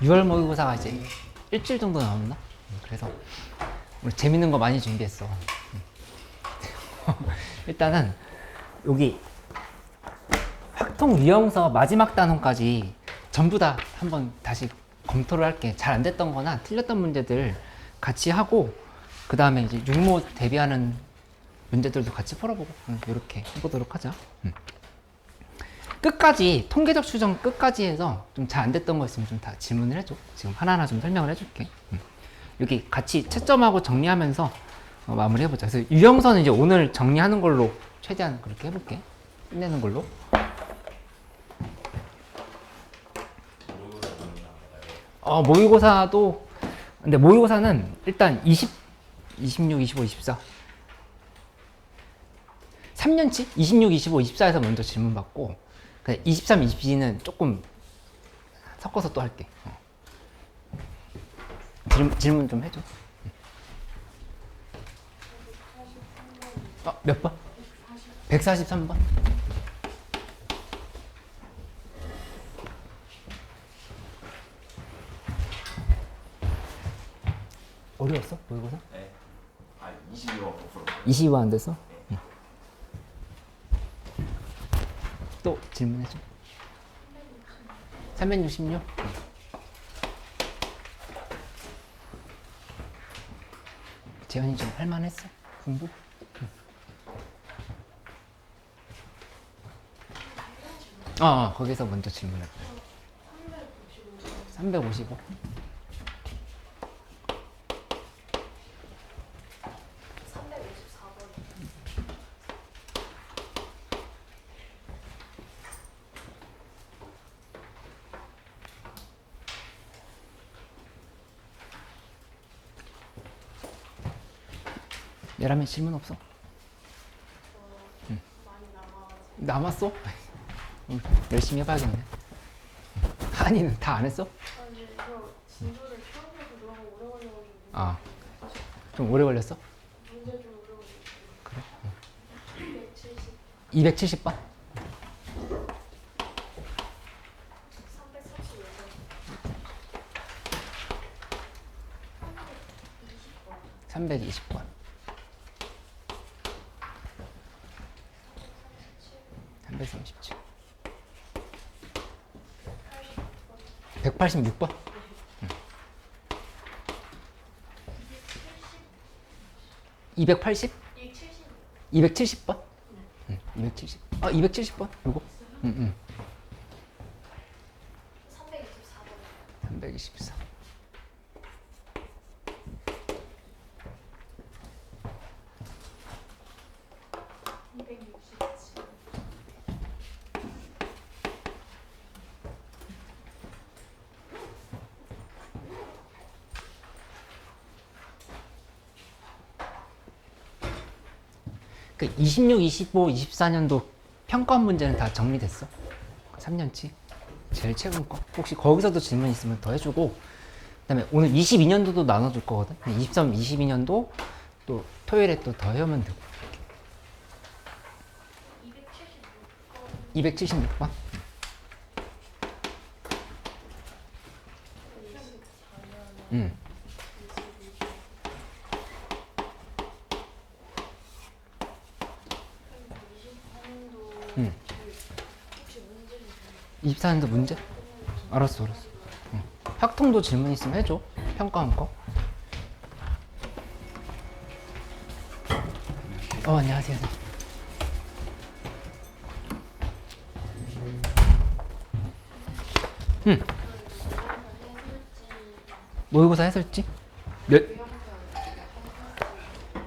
6월 모의고사가 이제 일주일 정도 남았나? 그래서 우리 재밌는 거 많이 준비했어. 일단은 여기 확통 유형서 마지막 단원까지 전부 다 한번 다시 검토를 할게. 잘 안 됐던 거나 틀렸던 문제들 같이 하고, 그 다음에 이제 육모 대비하는 문제들도 같이 풀어보고, 이렇게 해보도록 하자. 끝까지, 통계적 추정 끝까지 해서 좀 잘 안 됐던 거 있으면 좀 다 질문을 해줘. 지금 하나하나 좀 설명을 해줄게. 여기 같이 채점하고 정리하면서 마무리 해보자. 그래서 유형서는 이제 오늘 정리하는 걸로 최대한 그렇게 해볼게. 끝내는 걸로. 모의고사도, 근데 모의고사는 일단 26, 25, 24. 3년치? 26, 25, 24에서 먼저 질문 받고, 23, 22는 조금 섞어서 또 할게. 질문 좀 해줘. 몇 번? 143번? 어려웠어? 모의고사? 네. 22번 22번 안 됐어? 응. 또 질문해줘. 366? 재현이 좀 할만했어? 공부? 거기서 먼저 질문해. 355? 내라면 질문 없어? 남았어? 열심히 해봐야겠네. 한이는 다 안 했어? 아니, 저 진도를 처음부터 너무 오래 걸려가지고. 좀 오래 걸렸어? 문제 좀 오래 걸렸어요. 그래? 170, 270번? 336. 320번. 337. 186번? 280? 270번? 270. 270번? 이거? 324번. 324. 그 26, 25, 24년도 평가원 문제는 다 정리됐어. 3년치. 제일 최근 거. 혹시 거기서도 질문 있으면 더 해주고, 그 다음에 오늘 22년도도 나눠줄 거거든. 23, 22년도 또 토요일에 또 더 해오면 되고. 276번? 24년도 문제? 알았어. 학통도 질문 있으면 해줘. 평가한 거. 안녕하세요. 모의고사 해설지?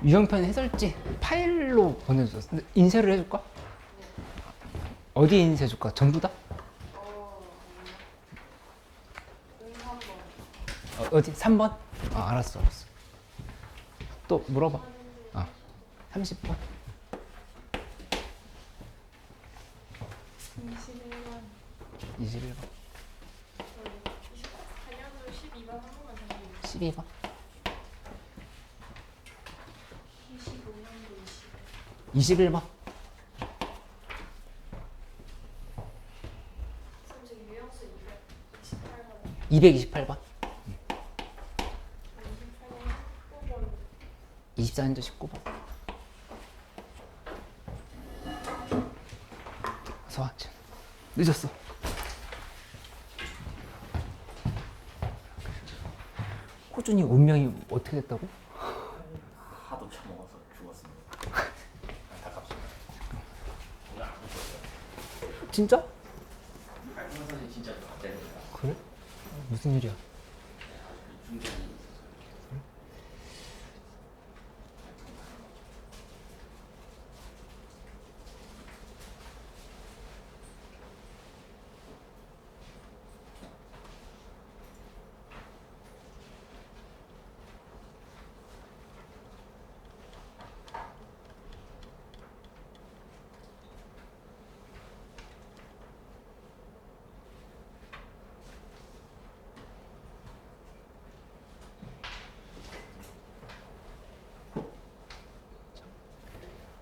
유형편 해설지 파일로 보내줬어. 근데 인쇄를 해줄까? 어디에 인쇄해줄까? 전부 다? 어디? 3번? 알았어. 또 물어봐. 30번. 21번. 4년도 12번 한 번만 더. 12번. 25년도 20. 21번. 선생님 유형수 228번. 228번. 24년 19번 24년도 19번. 어서와. 늦었어. 호준이 운명이 어떻게 됐다고? 하도 처먹어서 죽었습니다. 안타깝습니다. 오늘 안 죽었어요. 진짜? 알고 사실 진짜 갑자기입니다. 그래? 무슨 일이야? 중전이 있었어요.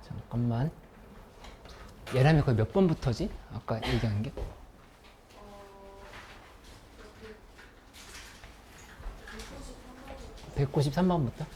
잠깐만. 얘라면 거의 몇 번부터지? 아까 얘기한 게? 193번부터?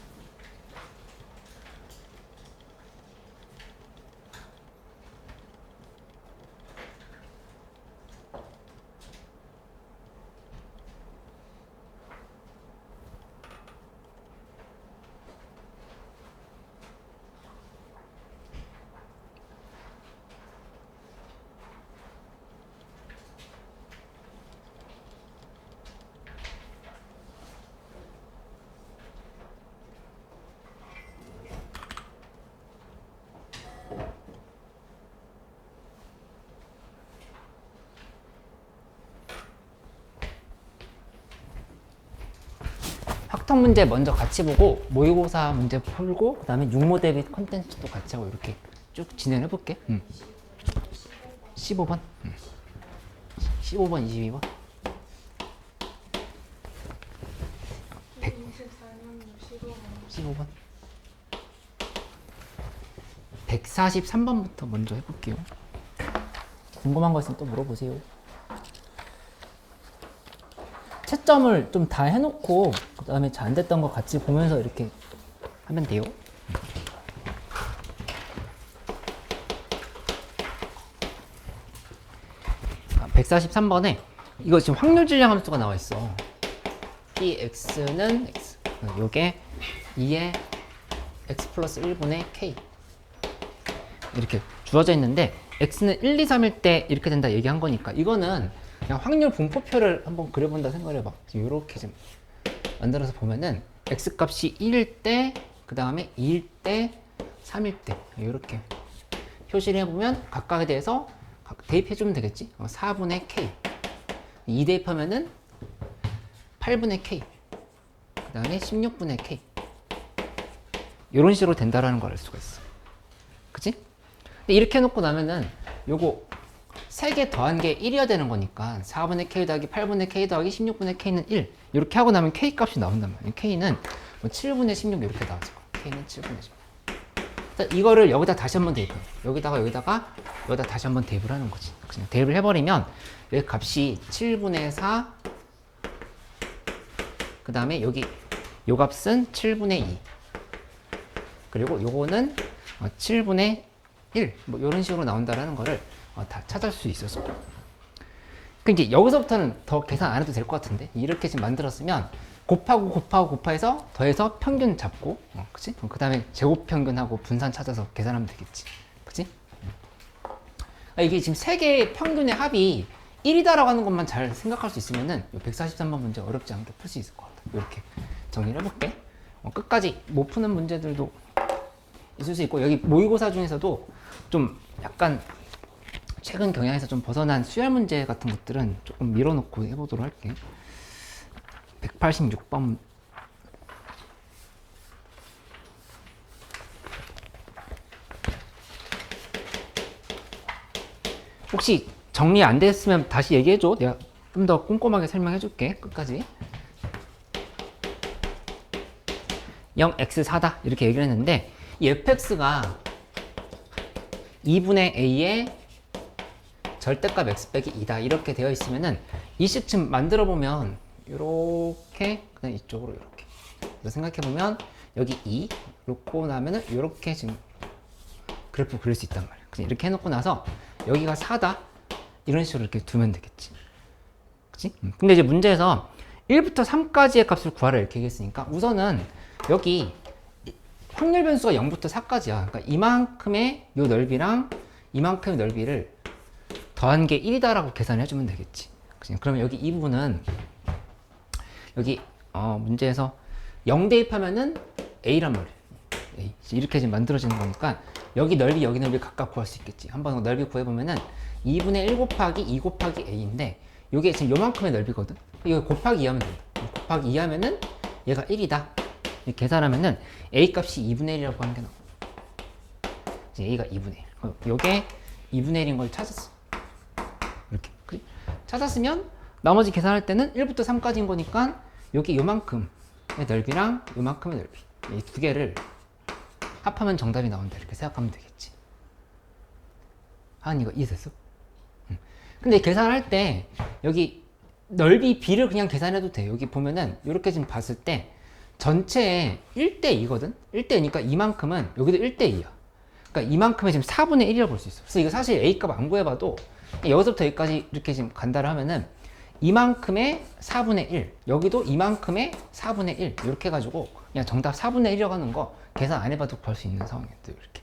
확통 문제 먼저 같이 보고 모의고사 문제 풀고 그 다음에 육모 대비 컨텐츠도 같이 하고 이렇게 쭉 진행해 볼게. 15번 15번 22번 24년 15번 15번 143번부터 먼저 해볼게요. 궁금한 거 있으면 또 물어보세요. 채점을 좀 다 해놓고 그 다음에 잘 안 됐던 거 같이 보면서 이렇게 하면 돼요. 143번에 이거 지금 확률 질량 함수가 나와 있어. px는 x, 요게 2의 x 플러스 1분의 k 이렇게 주어져 있는데 x는 1, 2, 3일 때 이렇게 된다 얘기한 거니까 이거는 그냥 확률 분포표를 한번 그려본다 생각을 해봐. 이렇게 좀 만들어서 보면은 x 값이 1일 때, 그 다음에 2일 때, 3일 때 이렇게 표시를 해보면 각각에 대해서 대입해주면 되겠지. 4분의 k 2 대입하면은 8분의 k 그 다음에 16분의 k 이런 식으로 된다라는 걸 알 수가 있어. 그치? 근데 이렇게 해놓고 나면은 요거 3개 더한 게 1이어야 되는 거니까 4분의 k 더하기 8분의 k 더하기 16분의 k는 1 이렇게 하고 나면 k 값이 나온단 말이야. k는 뭐 7분의 16 이렇게 나오죠. k는 7분의 16. 이거를 여기다 다시 한번 대입해. 여기다가 다시 한번 대입을 하는 거지. 그냥 대입을 해버리면 여기 값이 7분의 4 그 다음에 여기 요 값은 7분의 2 그리고 요거는 7분의 1 뭐 이런 식으로 나온다라는 거를 다 찾을 수 있었어. 그 이제 여기서부터는 더 계산 안 해도 될 것 같은데 이렇게 지금 만들었으면 곱해서 더해서 평균 잡고 그치? 그 다음에 제곱 평균하고 분산 찾아서 계산하면 되겠지. 그치? 이게 지금 세 개의 평균의 합이 1이다라고 하는 것만 잘 생각할 수 있으면은 143번 문제 어렵지 않게 풀 수 있을 것 같아. 이렇게 정리를 해볼게. 끝까지 못 푸는 문제들도 있을 수 있고 여기 모의고사 중에서도 좀 약간 최근 경향에서 좀 벗어난 수열 문제 같은 것들은 조금 밀어놓고 해보도록 할게. 186번 혹시 정리 안 됐으면 다시 얘기해줘. 내가 좀 더 꼼꼼하게 설명해줄게. 끝까지 0x4다 이렇게 얘기를 했는데 이 fx가 2분의 a의 절대값 x 빼기 2다 이렇게 되어 있으면은 이 식쯤 만들어 보면 요렇게 그다음 이쪽으로 요렇게. 그래서 생각해 보면 여기 2 놓고 나면은 요렇게 지금 그래프 그릴 수 있단 말이야. 그치? 이렇게 해놓고 나서 여기가 4다 이런 식으로 이렇게 두면 되겠지. 그치? 근데 이제 문제에서 1부터 3까지의 값을 구하라 이렇게 얘기했으니까 우선은 여기 확률 변수가 0부터 4까지야. 그러니까 이만큼의 요 넓이랑 이만큼의 넓이를 더한 게 1이다라고 계산해 주면 되겠지. 그치? 그러면 여기 이 부분은 여기 문제에서 0 대입하면은 A란 말이에요. A. 이렇게 지금 만들어지는 거니까 여기 넓이 각각 구할 수 있겠지. 한번 넓이 구해보면은 2분의 1 곱하기 2 곱하기 A인데 이게 지금 요만큼의 넓이거든. 이거 곱하기 2 하면 된다. 곱하기 2 하면은 얘가 1이다. 이렇게 계산하면은 A 값이 2분의 1이라고 하는 게 나와. 이제 A가 2분의 1. 요게 2분의 1인 걸 찾았어. 이렇게. 찾았으면 나머지 계산할 때는 1부터 3까지인 거니까 여기 요만큼의 넓이랑 요만큼의 넓이. 이 두 개를 합하면 정답이 나온다. 이렇게 생각하면 되겠지. 이거 이해됐어? 근데 계산할 때 여기 넓이 B를 그냥 계산해도 돼. 여기 보면은 이렇게 지금 봤을 때 전체에 1대2거든? 1대2니까 이만큼은 여기도 1대2야. 그러니까 이만큼의 지금 4분의 1이라고 볼 수 있어. 그래서 이거 사실 A값 안 구해봐도 여기서부터 여기까지 이렇게 지금 간다를 하면은 이만큼의 4분의 1, 여기도 이만큼의 4분의 1 이렇게 해가지고 그냥 정답 4분의 1이라고 하는 거 계산 안 해봐도 볼 수 있는 상황이에요. 이렇게.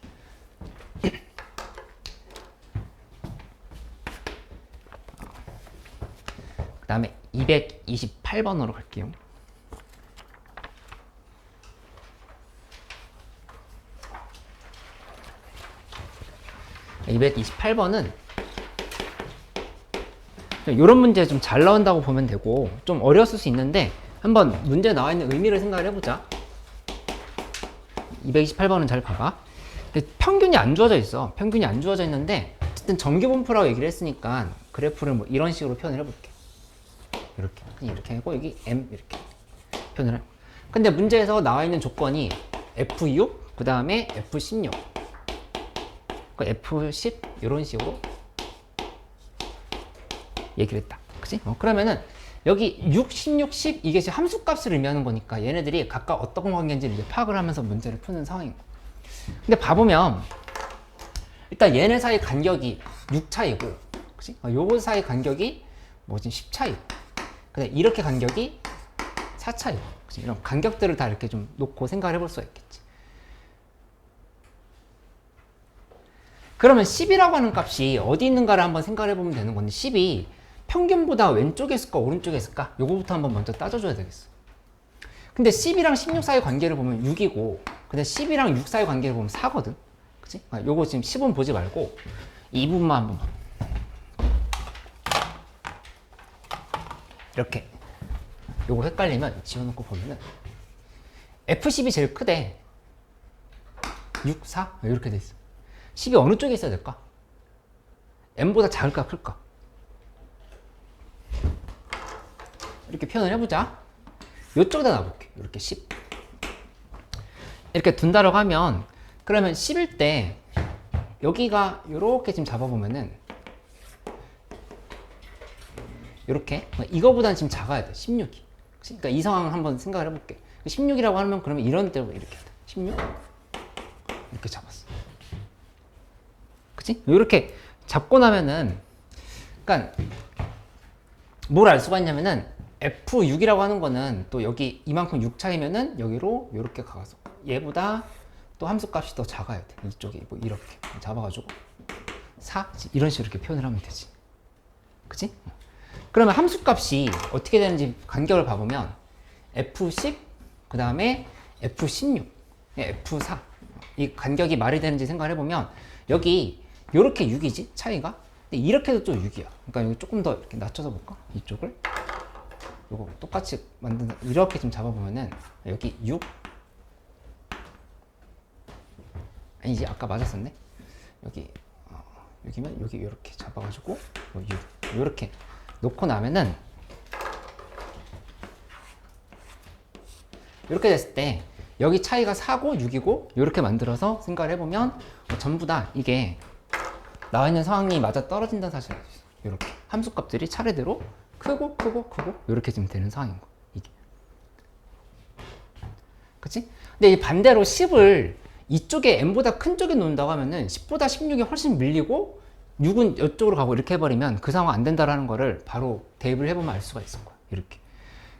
그 다음에 228번으로 갈게요. 네, 228번은 이런 문제 좀 잘 나온다고 보면 되고 좀 어려웠을 수 있는데 한번 문제 나와 있는 의미를 생각을 해보자. 228번은 잘 봐봐. 평균이 안 주어져 있어. 평균이 안 주어져 있는데 어쨌든 정규분포라고 얘기를 했으니까 그래프를 뭐 이런 식으로 표현을 해볼게. 이렇게 하고 여기 M 이렇게 표현을 해. 근데 문제에서 나와 있는 조건이 F6 그 다음에 F16 F10 이런 식으로 얘기를 했다. 그치? 그러면은 여기 6, 16, 10 이게 지금 함수값을 의미하는 거니까 얘네들이 각각 어떤 관계인지를 이제 파악을 하면서 문제를 푸는 상황인 거야. 근데 봐보면 일단 얘네 사이 간격이 6 차이고, 그치? 요거 사이 간격이 뭐지? 10 차이고, 근데 이렇게 간격이 4 차이고, 그치? 이런 간격들을 다 이렇게 좀 놓고 생각을 해볼 수가 있겠지. 그러면 10이라고 하는 값이 어디 있는가를 한번 생각을 해보면 되는 건데 10이 평균보다 왼쪽에 있을까 오른쪽에 있을까? 요거부터 한번 먼저 따져줘야 되겠어. 근데 10이랑 16 사이 관계를 보면 6이고 근데 10이랑 6 사이 관계를 보면 4거든. 그치? 요거 지금 10은 보지 말고 이 부분만 한번 이렇게 요거 헷갈리면 지워놓고 보면은 F10이 제일 크대. 6, 4? 이렇게 돼 있어. 10이 어느 쪽에 있어야 될까? M보다 작을까 클까? 이렇게 표현을 해보자. 이쪽에다 놔볼게. 이렇게 10 이렇게 둔다라고 하면 그러면 10일 때 여기가 이렇게 지금 잡아보면은 이렇게 이거보다는 지금 작아야 돼. 16이. 그러니까 이 상황을 한번 생각을 해볼게. 16이라고 하면 그러면 이런 데로 이렇게 돼. 16 이렇게 잡았어. 그치? 이렇게 잡고 나면은 그러니까 뭘 알 수가 있냐면은 F6이라고 하는 거는 또 여기 이만큼 6 차이면은 여기로 이렇게 가서 얘보다 또 함수값이 더 작아야 돼. 이쪽이 뭐 이렇게 잡아가지고 4 이런 식으로 이렇게 표현을 하면 되지. 그치? 그러면 함수값이 어떻게 되는지 간격을 봐보면 F10 그 다음에 F16 F4 이 간격이 말이 되는지 생각을 해보면 여기 요렇게 6이지 차이가. 근데 이렇게 해도 또 6이야. 그러니까 여기 조금 더 이렇게 낮춰서 볼까? 이쪽을 요거 똑같이 만든다. 이렇게 좀 잡아보면은 여기 6 아니지 아까 맞았었네. 여기 여기면 여기 이렇게 잡아가지고 6 이렇게 놓고 나면은 이렇게 됐을 때 여기 차이가 4고 6이고 이렇게 만들어서 생각을 해보면 전부 다 이게 나와 있는 상황이 맞아 떨어진다는 사실을 알수 있어. 이렇게 함수값들이 차례대로 크고 이렇게 지금 되는 상황인 거야. 이게. 그치? 근데 이 반대로 10을 이쪽에 n보다 큰 쪽에 놓는다고 하면은 10보다 16이 훨씬 밀리고 6은 이쪽으로 가고 이렇게 해버리면 그 상황 안 된다라는 거를 바로 대입을 해보면 알 수가 있을 거야. 이렇게.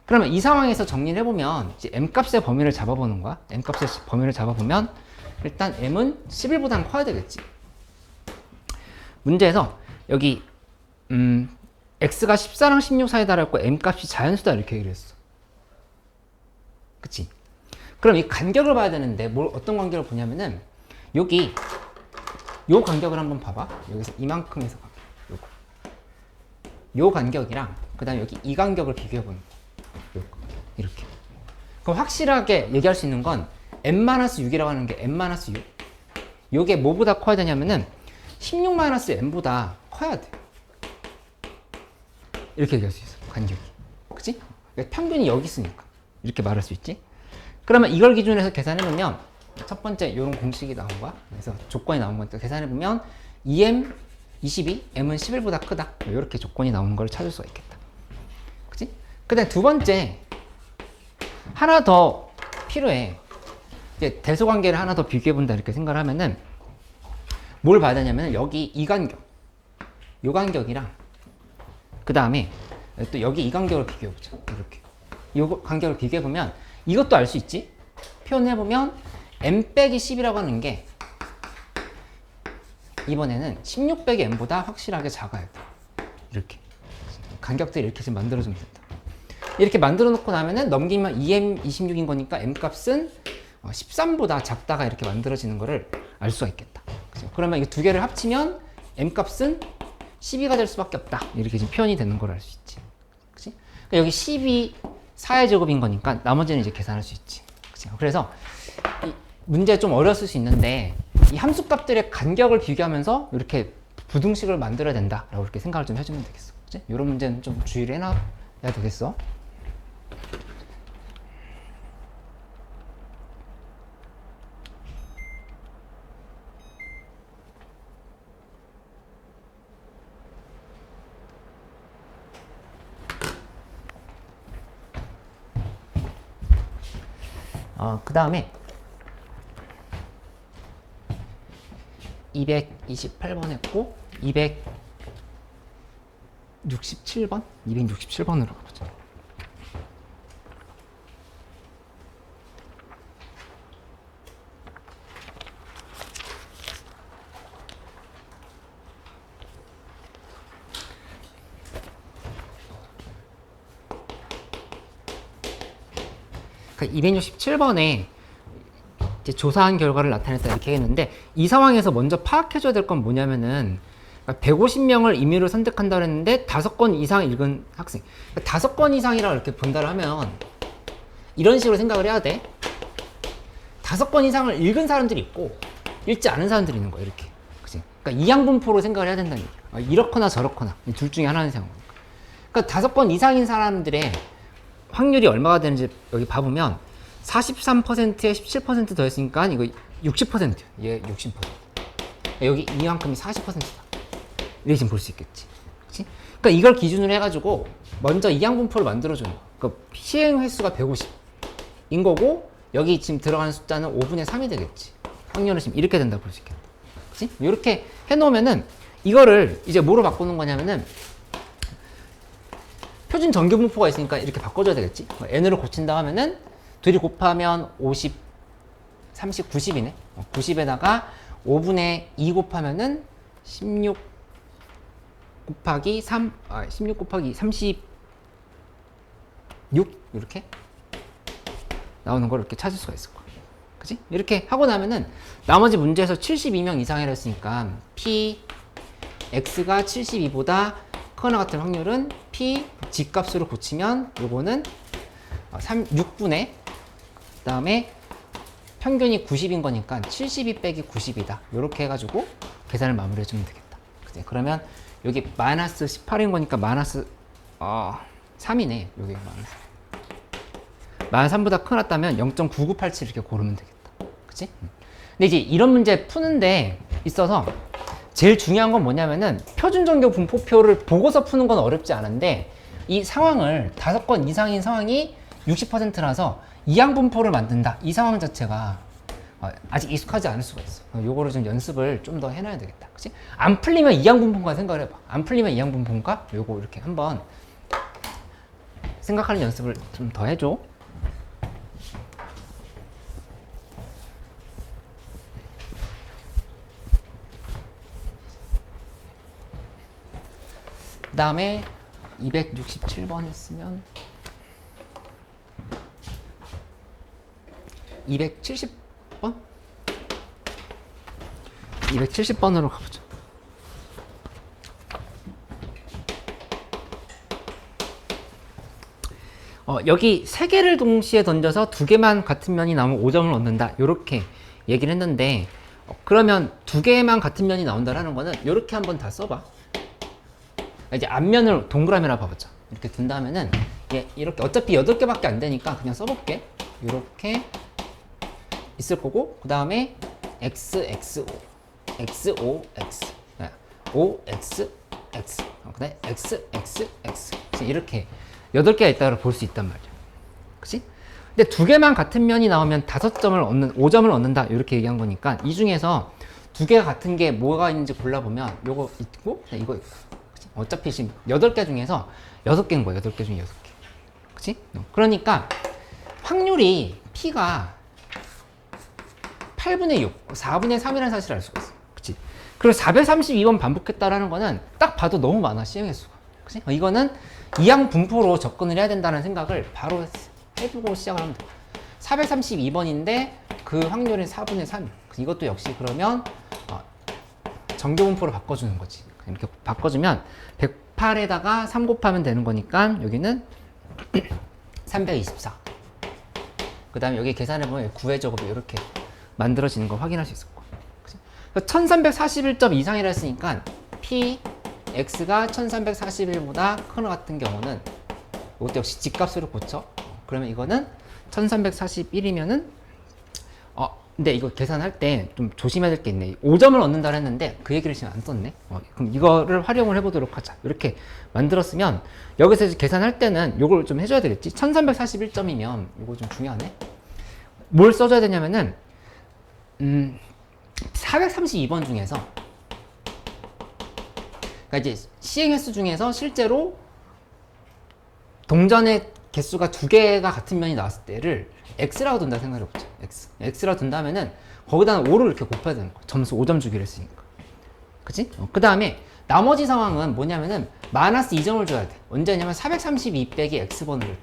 그러면 이 상황에서 정리를 해보면 이제 m값의 범위를 잡아보는 거야. m값의 범위를 잡아보면 일단 m은 11보다는 커야 되겠지. 문제에서 여기 x가 14랑 16 사이에 달했고 m값이 자연수다 이렇게 얘기를 했어. 그치? 그럼 이 간격을 봐야 되는데 어떤 간격을 보냐면은 여기 요 간격을 한번 봐봐. 여기서 이만큼에서 요거. 요 간격이랑 그 다음에 여기 이 간격을 비교해 보는 거야. 요거. 이렇게. 그럼 확실하게 얘기할 수 있는 건 n-6이라고 하는 게 n-6. 요게 뭐보다 커야 되냐면은 16-n보다 커야 돼. 이렇게 얘기할 수 있어. 간격이. 그치? 그러니까 평균이 여기 있으니까. 이렇게 말할 수 있지? 그러면 이걸 기준으로 해서 계산해보면 첫 번째 이런 공식이 나온 거야. 그래서 조건이 나온 거니까 계산해보면 2m 22, m은 11보다 크다. 이렇게 조건이 나오는 걸 찾을 수가 있겠다. 그치? 그 다음에 두 번째 하나 더 필요해. 이제 대소관계를 하나 더 비교해본다 이렇게 생각을 하면은 뭘 봐야 되냐면 여기 이 간격 요 간격이랑 그 다음에 또 여기 이 간격을 비교해보자. 이렇게 요 간격을 비교해보면 이것도 알 수 있지? 표현해보면 m 빼기 10이라고 하는 게 이번에는 16 빼기 m보다 확실하게 작아야 돼. 이렇게 간격들이 이렇게 지금 만들어주면 된다. 이렇게 만들어 놓고 나면은 넘기면 2m 26인 거니까 m 값은 13보다 작다가 이렇게 만들어지는 거를 알 수가 있겠다. 그죠? 그러면 이 두 개를 합치면 m 값은 12가 될 수밖에 없다. 이렇게 지금 표현이 되는 걸 알 수 있지. 그치? 그러니까 여기 12 4의 제곱인 거니까 나머지는 이제 계산할 수 있지. 그치? 그래서 이 문제 좀 어려웠을 수 있는데 이 함수값들의 간격을 비교하면서 이렇게 부등식을 만들어야 된다라고 이렇게 생각을 좀 해주면 되겠어. 그치? 이런 문제는 좀 주의를 해놔야 되겠어. 그 다음에 228번 했고 267번? 267번으로 가보자. 그러니까 267번에 이제 조사한 결과를 나타냈다 이렇게 했는데 이 상황에서 먼저 파악해줘야 될 건 뭐냐면은 150명을 임의로 선택한다고 했는데 5건 이상 읽은 학생. 5건 이상이라고 이렇게 본다를 하면 이런 식으로 생각을 해야 돼. 5건 이상을 읽은 사람들이 있고 읽지 않은 사람들이 있는 거야. 이렇게. 그치? 그러니까 이항분포로 생각을 해야 된다는 얘기야. 이렇거나 저렇거나 둘 중에 하나는 생각. 그러니까 5건 이상인 사람들의 확률이 얼마가 되는지 여기 봐보면 43%에 17% 더했으니까 이거 60%. 얘 60%. 여기 이만큼이 40%다. 이렇게 지금 볼 수 있겠지. 그치? 그러니까 이걸 기준으로 해가지고 먼저 이항분포를 만들어주는 거야. 그러니까 시행 횟수가 150인 거고 여기 지금 들어가는 숫자는 5분의 3이 되겠지. 확률은 지금 이렇게 된다고 볼 수 있겠다. 그치? 이렇게 해놓으면은 이거를 이제 뭐로 바꾸는 거냐면은 표준 정규분포가 있으니까 이렇게 바꿔줘야 되겠지. n으로 고친다 하면은 둘이 곱하면 50, 30, 90이네. 90에다가 5분의 2 곱하면은 16 곱하기 3, 16 곱하기 36 이렇게 나오는 걸 이렇게 찾을 수가 있을 거야. 그치? 이렇게 하고 나면은 나머지 문제에서 72명 이상이라 했으니까 P, X가 72보다 크거나 같은 확률은 P G값으로 고치면 요거는 6분의 그 다음에 평균이 90인 거니까 72 빼기 90이다. 요렇게 해가지고 계산을 마무리해 주면 되겠다. 그치? 그러면 여기 마이너스 18인 거니까 마이너스 3이네. 여기 마이너스 3보다 크다면 0.9987 이렇게 고르면 되겠다. 그치? 근데 이제 이런 문제 푸는데 있어서 제일 중요한 건 뭐냐면은 표준 정규 분포표를 보고서 푸는 건 어렵지 않은데 이 상황을 5건 이상인 상황이 60%라서 이항분포를 만든다. 이 상황 자체가 아직 익숙하지 않을 수가 있어. 요거를 좀 연습을 좀 더 해놔야 되겠다. 그치? 안 풀리면 이항분포인가 생각을 해봐. 안 풀리면 이항분포인가? 요거 이렇게 한번 생각하는 연습을 좀 더 해줘. 그 다음에 267번 했으면 270번? 270번으로 가보죠. 여기 3개를 동시에 던져서 2개만 같은 면이 나오면 5점을 얻는다. 이렇게 얘기를 했는데 그러면 2개만 같은 면이 나온다라는 거는 이렇게 한번 다 써봐. 이제 앞면을 동그라미라 봐보자. 이렇게 둔다면은 이렇게 어차피 8개밖에 안 되니까 그냥 써볼게. 이렇게 있을 거고 그 다음에 x, x, o, x, o, x, o, x, x, 그 다음에 x, x, x 이렇게 8개가 있다고 볼 수 있단 말이야. 그치? 근데 2개만 같은 면이 나오면 5점을 얻는다. 이렇게 얘기한 거니까 이 중에서 2개가 같은 게 뭐가 있는지 골라보면 요거 있고 이거 있고. 그치? 어차피 지금 8개 중에서 6개인 거야. 8개 중에 6개. 그치? 그러니까 확률이 P가 8분의 6, 4분의 3이라는 사실을 알 수가 있어. 그치? 그리고 432번 반복했다라는 거는 딱 봐도 너무 많아, 시행의 수가. 그치? 이거는 이항 분포로 접근을 해야 된다는 생각을 바로 해두고 시작을 하면 돼. 432번인데 그 확률은 4분의 3. 이것도 역시 그러면 정교 분포로 바꿔주는 거지. 이렇게 바꿔주면 108에다가 3 곱하면 되는 거니까 여기는 324. 그 다음에 여기 계산해보면 9의 제곱이 이렇게 만들어지는 거 확인할 수 있을 거야. 1341점 이상이라 했으니까 P, X가 1341보다 큰 것 같은 경우는 이것도 역시 집값으로 고쳐. 그러면 이거는 1341이면은 근데 이거 계산할 때 좀 조심해야 될 게 있네. 5점을 얻는다 했는데 그 얘기를 지금 안 썼네. 그럼 이거를 활용을 해보도록 하자. 이렇게 만들었으면 여기서 이제 계산할 때는 이걸 좀 해줘야 되겠지. 1341점이면 이거 좀 중요하네. 뭘 써줘야 되냐면은 432번 중에서 그러니까 이제 시행 횟수 중에서 실제로 동전의 개수가 2개가 같은 면이 나왔을 때를 x라고 둔다 생각해보자. x라고 둔다면은 거기다가 5를 이렇게 곱해야 되는 거야. 점수 5점 주기로 했으니까. 그치? 그 다음에 나머지 상황은 뭐냐면은 마이너스 2점을 줘야 돼. 언제냐면 432 빼기 x번을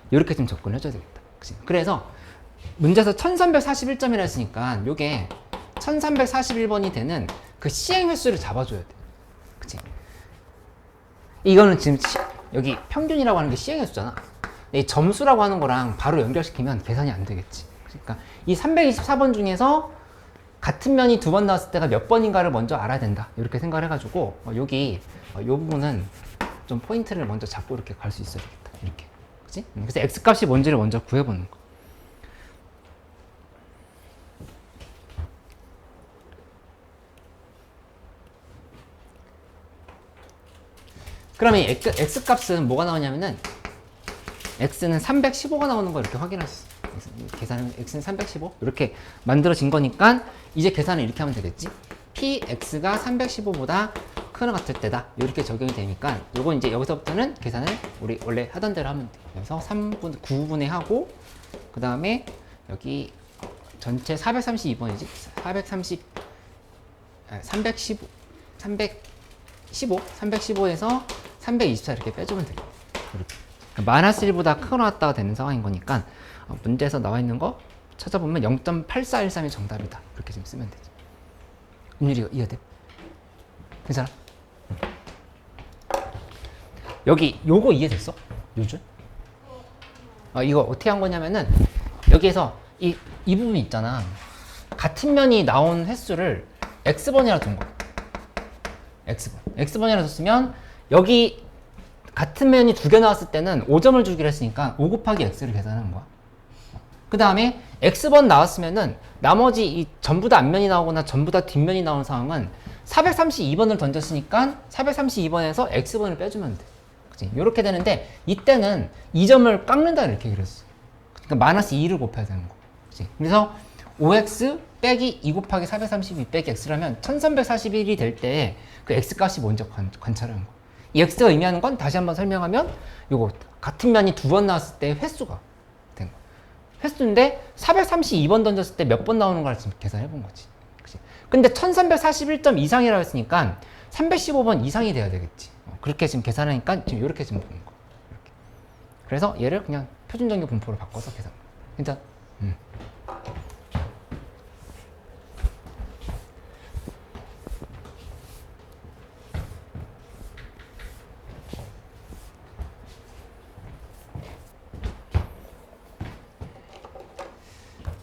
이렇게 좀 접근해줘야 되겠다. 그치? 그래서 문제에서 1341점이라 했으니까 요게 1341번이 되는 그 시행 횟수를 잡아줘야 돼. 그치? 이거는 지금 여기 평균이라고 하는 게 시행 횟수잖아. 이 점수라고 하는 거랑 바로 연결시키면 계산이 안 되겠지. 그러니까 이 324번 중에서 같은 면이 2번 나왔을 때가 몇 번인가를 먼저 알아야 된다. 이렇게 생각을 해가지고 여기 이 부분은 좀 포인트를 먼저 잡고 이렇게 갈 수 있어야 되겠다. 이렇게. 그치? 그래서 x 값이 뭔지를 먼저 구해보는 거. 그러면 x 값은 뭐가 나오냐면은 x는 315가 나오는 거 이렇게 확인할 수 있어. 계산은 x는 315 이렇게 만들어진 거니까 이제 계산을 이렇게 하면 되겠지. px가 315보다 큰 것 같을 때다. 이렇게 적용이 되니까 요건 이제 여기서부터는 계산을 우리 원래 하던 대로 하면 돼. 그래서 9분의 하고 그 다음에 여기 전체 432번이지. 315에서 324 이렇게 빼주면 되겠다. 이렇게. 마이너스 1보다 크게 나왔다가 되는 상황인 거니까 문제에서 나와 있는 거 찾아보면 0.8413이 정답이다. 이렇게 좀 쓰면 되죠. 윤율이 이해돼? 괜찮아? 여기 요거 이해됐어? 요즘? 이거 어떻게 한 거냐면은 여기에서 이 부분 있잖아. 같은 면이 나온 횟수를 x번이라 둔 거야. x번이라 뒀으면 여기 같은 면이 2개 나왔을 때는 5점을 주기로 했으니까 5 곱하기 x를 계산하는 거야. 그 다음에 x번 나왔으면은 나머지 이 전부 다 앞면이 나오거나 전부 다 뒷면이 나오는 상황은 432번을 던졌으니까 432번에서 x번을 빼주면 돼. 그치? 이렇게 되는데 이때는 이 점을 깎는다 이렇게 그렸어. 그러니까 마이너스 2를 곱해야 되는 거. 그치? 그래서 5x 빼기 2 곱하기 432 빼기 x라면 1341이 될 때 그 x 값이 먼저 관찰하는 거. 이 x가 의미하는 건 다시 한번 설명하면 요거 같은 면이 두 번 나왔을 때 횟수가 된 거. 횟수인데 432번 던졌을 때 몇 번 나오는 걸 지금 계산해 본 거지. 그치? 근데 1341점 이상이라고 했으니까 315번 이상이 돼야 되겠지. 그렇게 지금 계산하니까 지금 이렇게 지금 보는 거. 이렇게. 그래서 얘를 그냥 표준정규 분포로 바꿔서 계산. 괜찮아?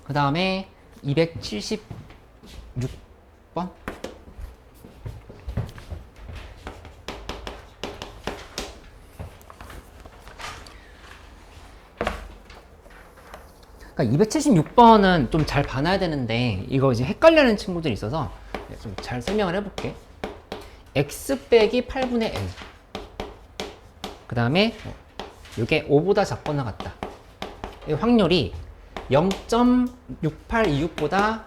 그 다음에 276번. 그러니까 276번은 좀 잘 봐놔야 되는데 이거 이제 헷갈려하는 친구들이 있어서 좀 잘 설명을 해볼게. x 빼기 8분의 n. 그 다음에 이게 5보다 작거나 같다. 이 확률이 0.6826보다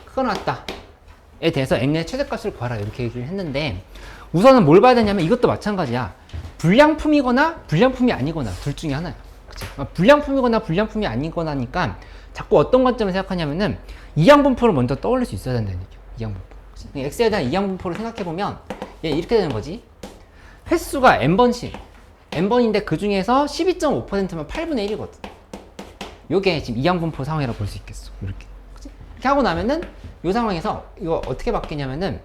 크거나 같다에 대해서 n의 최대값을 구하라 이렇게 얘기를 했는데 우선은 뭘 봐야 되냐면 이것도 마찬가지야. 불량품이거나 불량품이 아니거나 둘 중에 하나야. 그치? 불량품이거나 불량품이 아니거나니까 자꾸 어떤 관점을 생각하냐면은 이항분포를 먼저 떠올릴 수 있어야 된다는 얘기야. 이항분포. 그치? x에 대한 이항분포를 생각해보면 얘 이렇게 되는 거지. 횟수가 n번씩 n번인데 그 중에서 12.5%면 8분의 1이거든. 요게 지금 이항분포 상황이라고 볼 수 있겠어. 이렇게. 그치? 이렇게 하고 나면은 이 상황에서 이거 어떻게 바뀌냐면은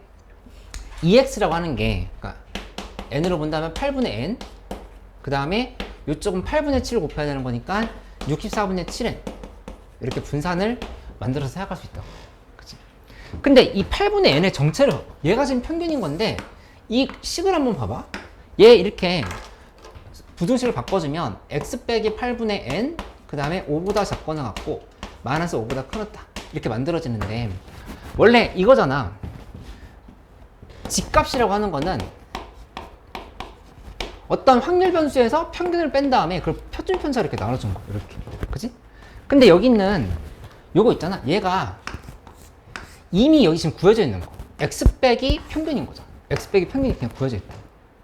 EX라고 하는 게 그러니까 n으로 본다면 8분의 n 그 다음에 이쪽은 8분의 7을 곱해야 되는 거니까 64분의 7n 이렇게 분산을 만들어서 생각할 수 있다고. 그치? 근데 이 8분의 n의 정체를 얘가 지금 평균인 건데 이 식을 한번 봐봐. 얘 이렇게 부등식을 바꿔주면 x 빼기 8분의 n 그 다음에 5보다 작거나 같고 마이너스 5보다 크다 이렇게 만들어지는데 원래 이거잖아. 집값이라고 하는 거는 어떤 확률 변수에서 평균을 뺀 다음에 그걸 표준 편차로 이렇게 나눠준 거 이렇게. 그치? 근데 여기 있는 요거 있잖아. 얘가 이미 여기 지금 구해져 있는 거. x 빼기 평균인 거잖아. x 빼기 평균이 그냥 구해져 있다.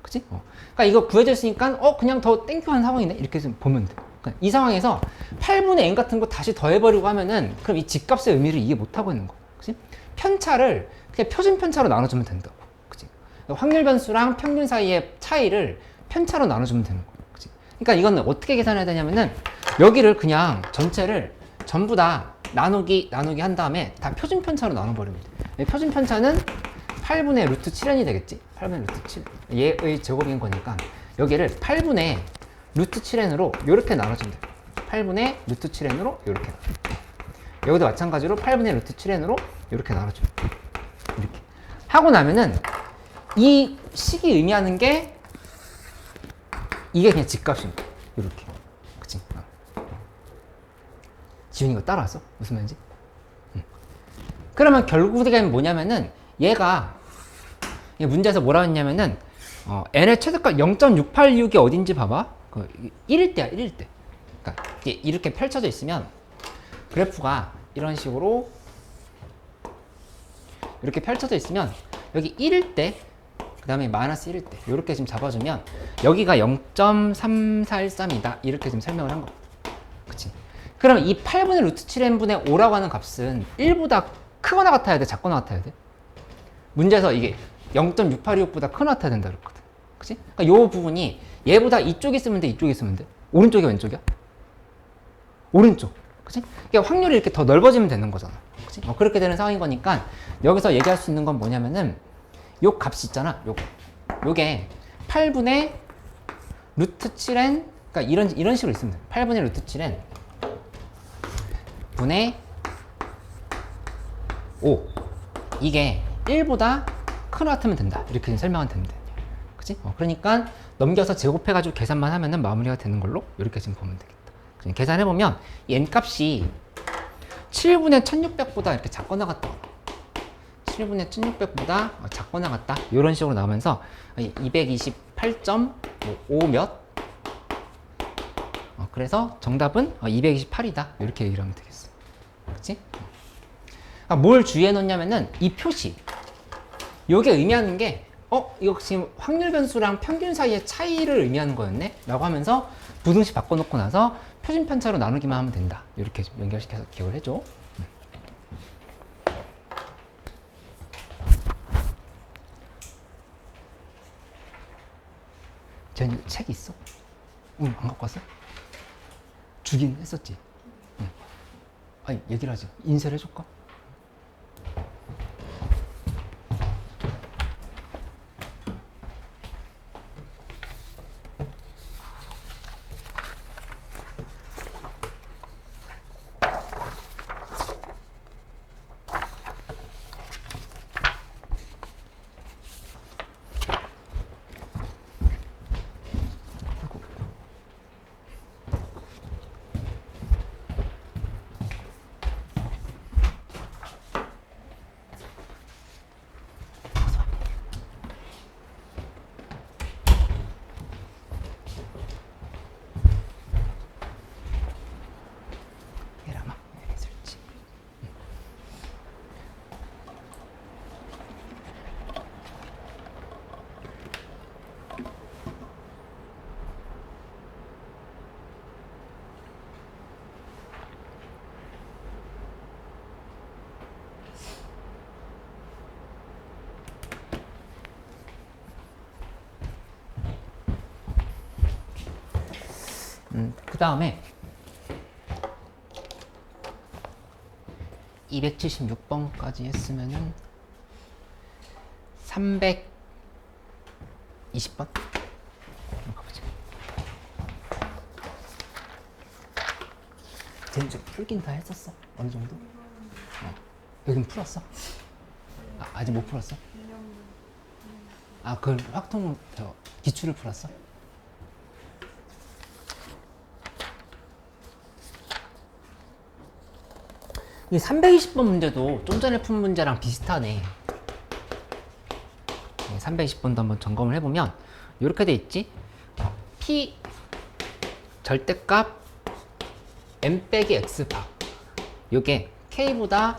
그치? 그러니까 이거 구해져 있으니까 그냥 더 땡큐한 상황이네 이렇게 좀 보면 돼. 그러니까 이 상황에서 8분의 n 같은 거 다시 더해버리고 하면은 그럼 이 집값의 의미를 이해 못하고 있는 거야. 그치? 편차를 그냥 표준 편차로 나눠주면 된다고. 그치? 확률 변수랑 평균 사이의 차이를 편차로 나눠주면 되는 거야. 그치? 그러니까 이거는 어떻게 계산해야 되냐면은 여기를 그냥 전체를 전부 다 나누기 한 다음에 다 표준 편차로 나눠버리면 돼. 표준 편차는 8분의 루트 7n이 되겠지? 8분의 루트 7. 얘의 제곱인 거니까 여기를 8분의 루트 7n으로 이렇게 나눠주면 돼. 8분의 루트 7n으로 이렇게. 여기도 마찬가지로 8분의 루트 7n으로 이렇게 나눠주면 돼. 이렇게. 하고 나면은 이 식이 의미하는 게 이게 그냥 집값입니다. 이렇게. 그치? 지훈이 이거 따라왔어? 무슨 말인지? 그러면 결국에 뭐냐면은 얘가 문제에서 뭐라고 했냐면은 n의 최대값 0.686이 어딘지 봐봐. 1일 때야, 1일 때. 그러니까 이렇게 펼쳐져 있으면 그래프가 이런 식으로 이렇게 펼쳐져 있으면 여기 1일 때 그 다음에 마이너스 1일 때 이렇게 지금 잡아주면 여기가 0.3413이다 이렇게 지금 설명을 한 거. 그치? 그럼 이 8분의 루트 7n분의 5라고 하는 값은 1보다 크거나 같아야 돼? 작거나 같아야 돼? 문제에서 이게 0.686보다 크거나 같아야 된다 그랬거든. 그치? 그러니까 이 부분이 얘보다 이쪽이 있으면 돼? 이쪽이 있으면 돼? 오른쪽이 왼쪽이야? 오른쪽. 그치? 그러니까 확률이 이렇게 더 넓어지면 되는 거잖아. 그치? 그렇게 되는 상황인 거니까 여기서 얘기할 수 있는 건 뭐냐면은 요 값이 있잖아. 요게 8분의 루트 7n 그러니까 이런 식으로 있으면 돼. 8분의 루트 7n 분의 5 이게 1보다 크거나 같으면 된다. 이렇게 설명하면 된다. 그치? 그러니까 넘겨서 제곱해가지고 계산만 하면은 마무리가 되는 걸로 이렇게 지금 보면 되겠다. 계산해보면 이 n값이 7분의 1600보다 이렇게 작거나 같다. 7분의 1600보다 작거나 같다. 이런 식으로 나오면서 228.5 몇? 그래서 정답은 228이다. 이렇게 얘기를 하면 되겠어. 그치? 뭘 주의해 놓냐면은 이 표시. 요게 의미하는 게 이거 지금 확률 변수랑 평균 사이의 차이를 의미하는 거였네? 라고 하면서 부등식 바꿔놓고 나서 표준 편차로 나누기만 하면 된다. 이렇게 연결시켜서 기억을 해줘. 쟤는 책 있어? 응, 안 갖고 왔어? 주긴 했었지. 응. 아니, 얘기를 하지. 인쇄를 해줄까? 얘라마, 설치. 그 다음에 276번까지 했으면은 320번? 가보자. 쟤는 좀 풀긴 다 했었어? 어느 정도? 여긴 풀었어? 아직 못 풀었어? 그걸 확통 기출을 풀었어? 이 320번 문제도 좀 전에 푼 문제랑 비슷하네. 320번도 한번 점검을 해보면 이렇게 돼 있지. P 절대값 M 빼기 X바. 요게 K보다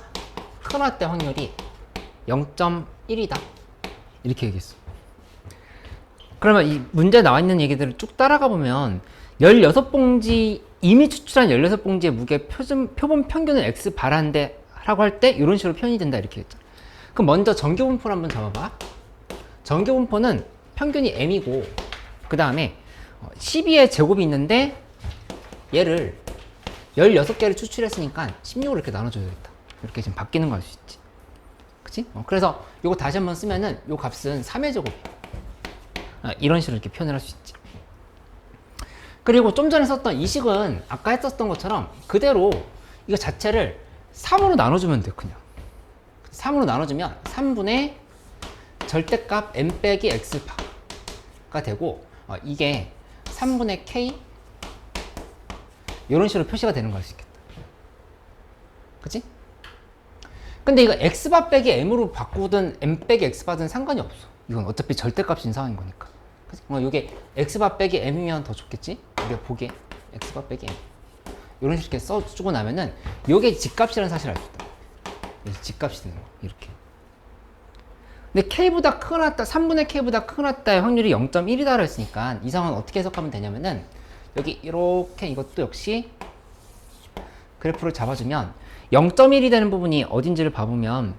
크거나 때 확률이 0.1이다. 이렇게 얘기했어. 그러면 이 문제에 나와 있는 얘기들을 쭉 따라가 보면 16봉지 이미 추출한 16봉지의 무게 표본 평균은 X 바란데 라고 할 때 이런 식으로 표현이 된다 이렇게 했잖아. 그럼 먼저 정교분포를 한번 잡아봐. 정교분포는 평균이 M이고 그 다음에 12의 제곱이 있는데 얘를 16개를 추출했으니까 16으로 이렇게 나눠줘야겠다. 이렇게 지금 바뀌는 거 알 수 있지. 그치? 그래서 이거 다시 한번 쓰면은 이 값은 3의 제곱이야. 이런 식으로 이렇게 표현을 할 수 있지. 그리고 좀 전에 썼던 이 식은 아까 했었던 것처럼 그대로 이거 자체를 3으로 나눠주면 돼. 그냥 3으로 나눠주면 3분의 절대값 M 빼기 X파가 되고 이게 3분의 K 이런 식으로 표시가 되는 거 알 수 있겠다. 그치? 근데 이거 X바 빼기 M으로 바꾸든 M 빼기 X바든 상관이 없어. 이건 어차피 절대값인 상황인 거니까. 그치? 이게 X바 빼기 M이면 더 좋겠지? 우리가 보기에 X바 빼기 M 이런 식으로 이렇게 써주고 나면은 이게 집값이라는 사실을 알 수 있다. 여기서 집값이 되는 거 이렇게. 근데 K보다 크거나 같다 3분의 K보다 크거나 같다의 확률이 0.1이다 했으니까 이 상황은 어떻게 해석하면 되냐면은 여기 이렇게 이것도 역시 그래프를 잡아주면 0.1이 되는 부분이 어딘지를 봐보면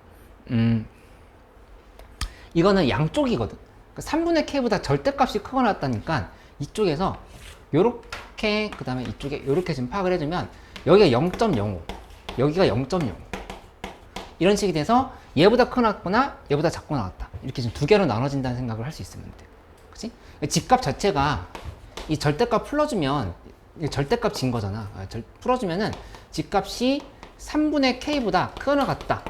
이거는 양쪽이거든. 3분의 K보다 절대값이 크거나 같다니까 이쪽에서 요렇게 그 다음에 이쪽에 요렇게 지금 파악을 해주면 여기가 0.05 여기가 0.05 이런 식이 돼서 얘보다 크거나 같거나 얘보다 작거나 같다 이렇게 지금 두 개로 나눠진다는 생각을 할 수 있으면 돼. 그치? 집값 자체가 이 절대값 풀어주면 이게 절대값 진 거잖아. 풀어주면은 집값이 3분의 K보다 크거나 같다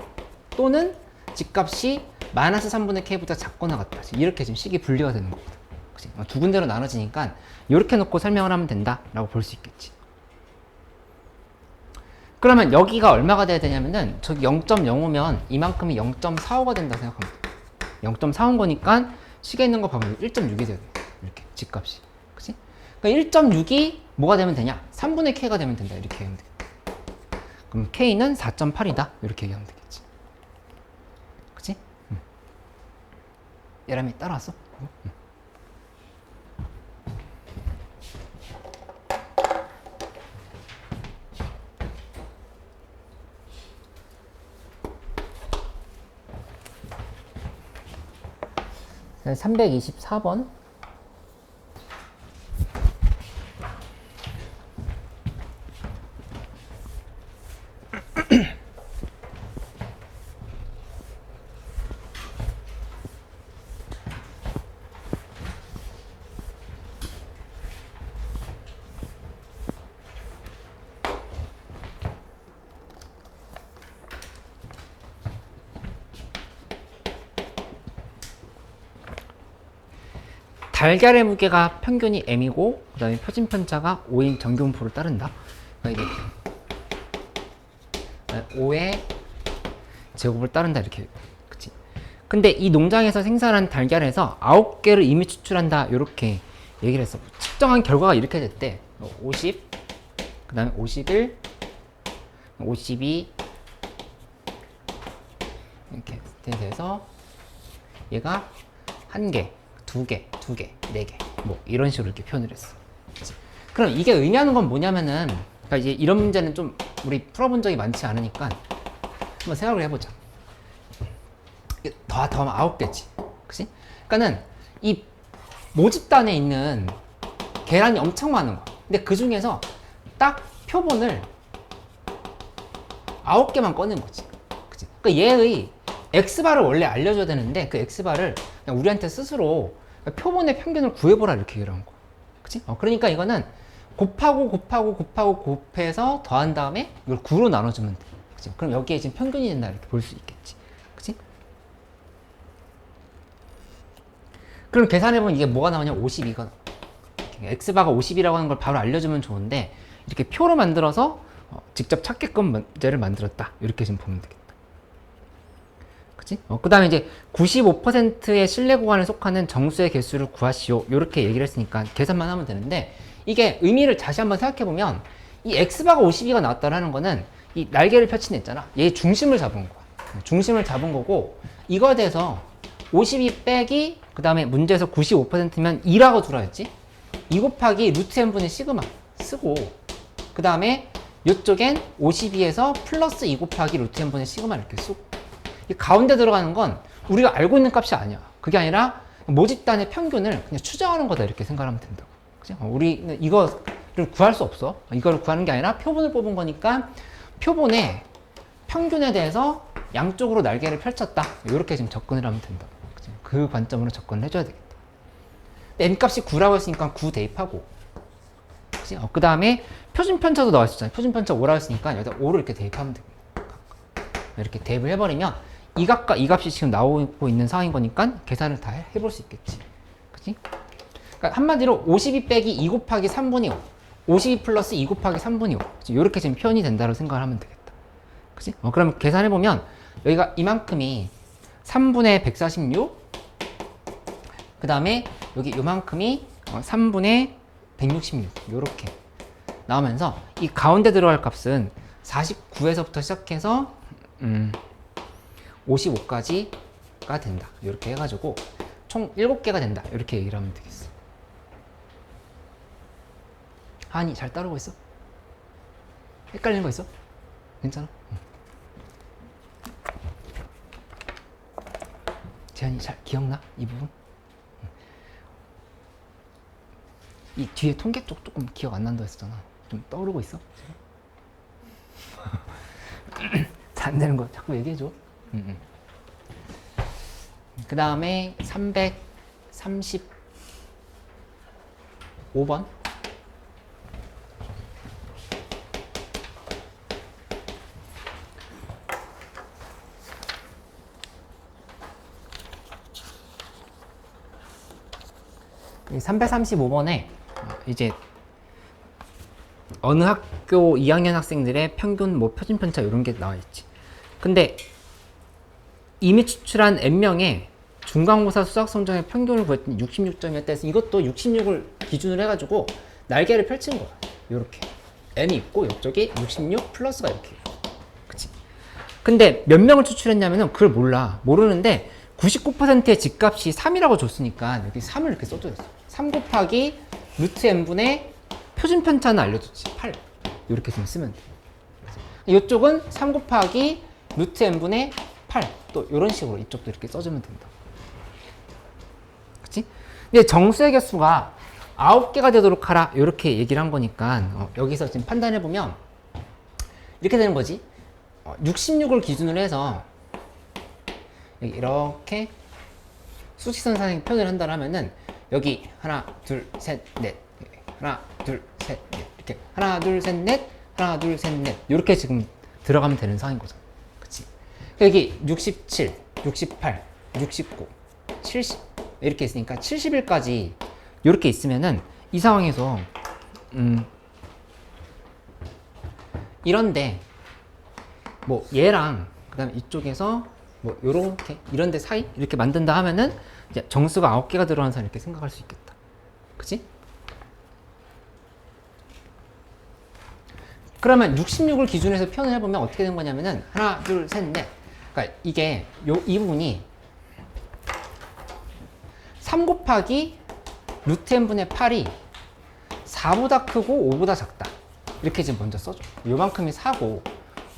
또는 집값이 마이너스 3분의 K보다 작거나 같다 이렇게 지금 식이 분리가 되는 거거든. 그치? 두 군데로 나눠지니까 이렇게 놓고 설명을 하면 된다 라고 볼 수 있겠지. 그러면 여기가 얼마가 돼야 되냐면은 저기 0.05면 이만큼이 0.45가 된다 생각하면 돼. 0.45인 거니까 식에 있는 거 봐보면 1.6이 돼요. 이렇게 집값이. 그치? 그러니까 1.6이 뭐가 되면 되냐? 3분의 K가 되면 된다. 이렇게 얘기하면 되겠다. 그럼 K는 4.8이다. 이렇게 얘기하면 되겠지. 그치? 예람이 따라왔어? 응. 324번. 달걀의 무게가 평균이 m이고 그 다음에 표준편차가 5인 정규분포를 따른다. 그러니까 이게 5의 제곱을 따른다 이렇게. 그치? 근데 이 농장에서 생산한 달걀에서 9개를 이미 추출한다 이렇게 얘기를 했어. 측정한 결과가 이렇게 됐대. 50, 그 다음에 51, 52 이렇게 돼서 얘가 1개, 2개, 2개, 4개 뭐 이런 식으로 이렇게 표현을 했어. 그치? 그럼 이게 의미하는 건 뭐냐면은 그러니까 이제 이런 문제는 좀 우리 풀어본 적이 많지 않으니까 한번 생각을 해보자. 더하면 9개지. 그치? 그러니까는 이 모집단에 있는 계란이 엄청 많은 거야. 근데 그 중에서 딱 표본을 9개만 꺼낸 거지. 그치? 그러니까 얘의 X바를 원래 알려줘야 되는데 그 X바를 그냥 우리한테 스스로 표본의 평균을 구해보라 이렇게 얘기를 한 거야. 그치? 그러니까 이거는 곱해서 더한 다음에 이걸 9로 나눠주면 돼. 그치? 그럼 여기에 지금 평균이 된다 이렇게 볼 수 있겠지. 그치? 그럼 계산해보면 이게 뭐가 나오냐? 52가 나와. X바가 50이라고 하는 걸 바로 알려주면 좋은데 이렇게 표로 만들어서 직접 찾게끔 문제를 만들었다. 이렇게 지금 보면 되겠다. 그치? 그 다음에 이제 95%의 신뢰 구간에 속하는 정수의 개수를 구하시오. 이렇게 얘기를 했으니까 계산만 하면 되는데 이게 의미를 다시 한번 생각해보면 이 X바가 52가 나왔다는 거는 이 날개를 펼친 애 있잖아. 얘의 중심을 잡은 거야. 중심을 잡은 거고 이거에 대해서 52 빼기 그 다음에 문제에서 95%면 2라고 들어야지. 2 곱하기 루트 n분의 시그마 쓰고 그 다음에 이쪽엔 52에서 플러스 2 곱하기 루트 n분의 시그마 이렇게 쓰고 이 가운데 들어가는 건 우리가 알고 있는 값이 아니야. 그게 아니라 모집단의 평균을 그냥 추정하는 거다 이렇게 생각하면 된다고. 그치? 우리는 이거를 구할 수 없어. 이거를 구하는 게 아니라 표본을 뽑은 거니까 표본의 평균에 대해서 양쪽으로 날개를 펼쳤다. 이렇게 지금 접근을 하면 된다고. 그치? 그 관점으로 접근을 해줘야 되겠다. n값이 9라고 했으니까 9 대입하고 그 다음에 표준편차도 나와 있었잖아요. 표준편차 5라고 했으니까 여기다 5를 이렇게 대입하면 됩니다. 이렇게 대입을 해버리면 이 값과 이 값이 지금 나오고 있는 상황인 거니까 계산을 다 해볼 수 있겠지. 그치? 그러니까 한마디로 52 빼기 2 곱하기 3분의 5 52 플러스 2 곱하기 3분의 5 그치? 이렇게 지금 표현이 된다고 생각을 하면 되겠다. 그치? 그럼 계산해보면 여기가 이만큼이 3분의 146 그 다음에 여기 요만큼이 3분의 166 요렇게 나오면서 이 가운데 들어갈 값은 49에서부터 시작해서 55까지가 된다. 이렇게 해가지고 총 7개가 된다. 이렇게 얘기를 하면 되겠어. 하은이 잘 따르고 있어? 헷갈리는 거 있어? 괜찮아? 재한이 잘 기억나? 이 부분? 이 뒤에 통계 쪽 조금 기억 안 난다 했었잖아. 좀 떠오르고 있어? 잘 안 되는 거 자꾸 얘기해줘. 그 다음에 335번. 이 335번에 이제 어느 중학교 2학년 학생들의 평균 뭐 표준 편차 이런 게 나와 있지. 근데 이미 추출한 n명의 중간고사 수학 성적의 평균을 구했더니 66점이었다 해서 이것도 66을 기준으로 해가지고 날개를 펼친 거야. 요렇게 n이 있고 이쪽에 66 플러스가 이렇게. 그치? 근데 몇 명을 추출했냐면은 그걸 모르는데 99%의 집값이 3이라고 줬으니까 여기 3을 이렇게 써줘야 돼. 3 곱하기 루트 n분의 표준 편차는 알려줬지. 8. 이렇게 좀 쓰면 돼. 이쪽은 3 곱하기 루트 n분의 8. 또 이런 식으로 이쪽도 이렇게 써주면 된다. 그치? 근데 정수의 개수가 9개가 되도록 하라. 이렇게 얘기를 한 거니까 여기서 지금 판단해보면 이렇게 되는 거지. 66을 기준으로 해서 여기 이렇게 수직선 상의 표현을 한다 하면은 여기 하나, 둘, 셋, 넷. 하나, 둘, 셋, 넷. 이렇게 하나, 둘, 셋, 넷. 하나, 둘, 셋, 넷. 이렇게 지금 들어가면 되는 상인 거죠. 그치? 여기 67, 68, 69, 70 이렇게 있으니까 70일까지 이렇게 있으면은 이 상황에서 이런데 뭐 얘랑 그다음에 이쪽에서 뭐 요렇게 이런데 사이 이렇게 만든다 하면은 이제 정수가 9개가 들어가는 사람 이렇게 생각할 수 있겠다. 그치? 그러면 66을 기준으로 해서 표현을 해보면 어떻게 된 거냐면은 하나, 둘, 셋, 넷. 그러니까 이게 이 부분이 3 곱하기 루트 n분의 8이 4보다 크고 5보다 작다. 이렇게 지금 먼저 써줘. 요만큼이 4고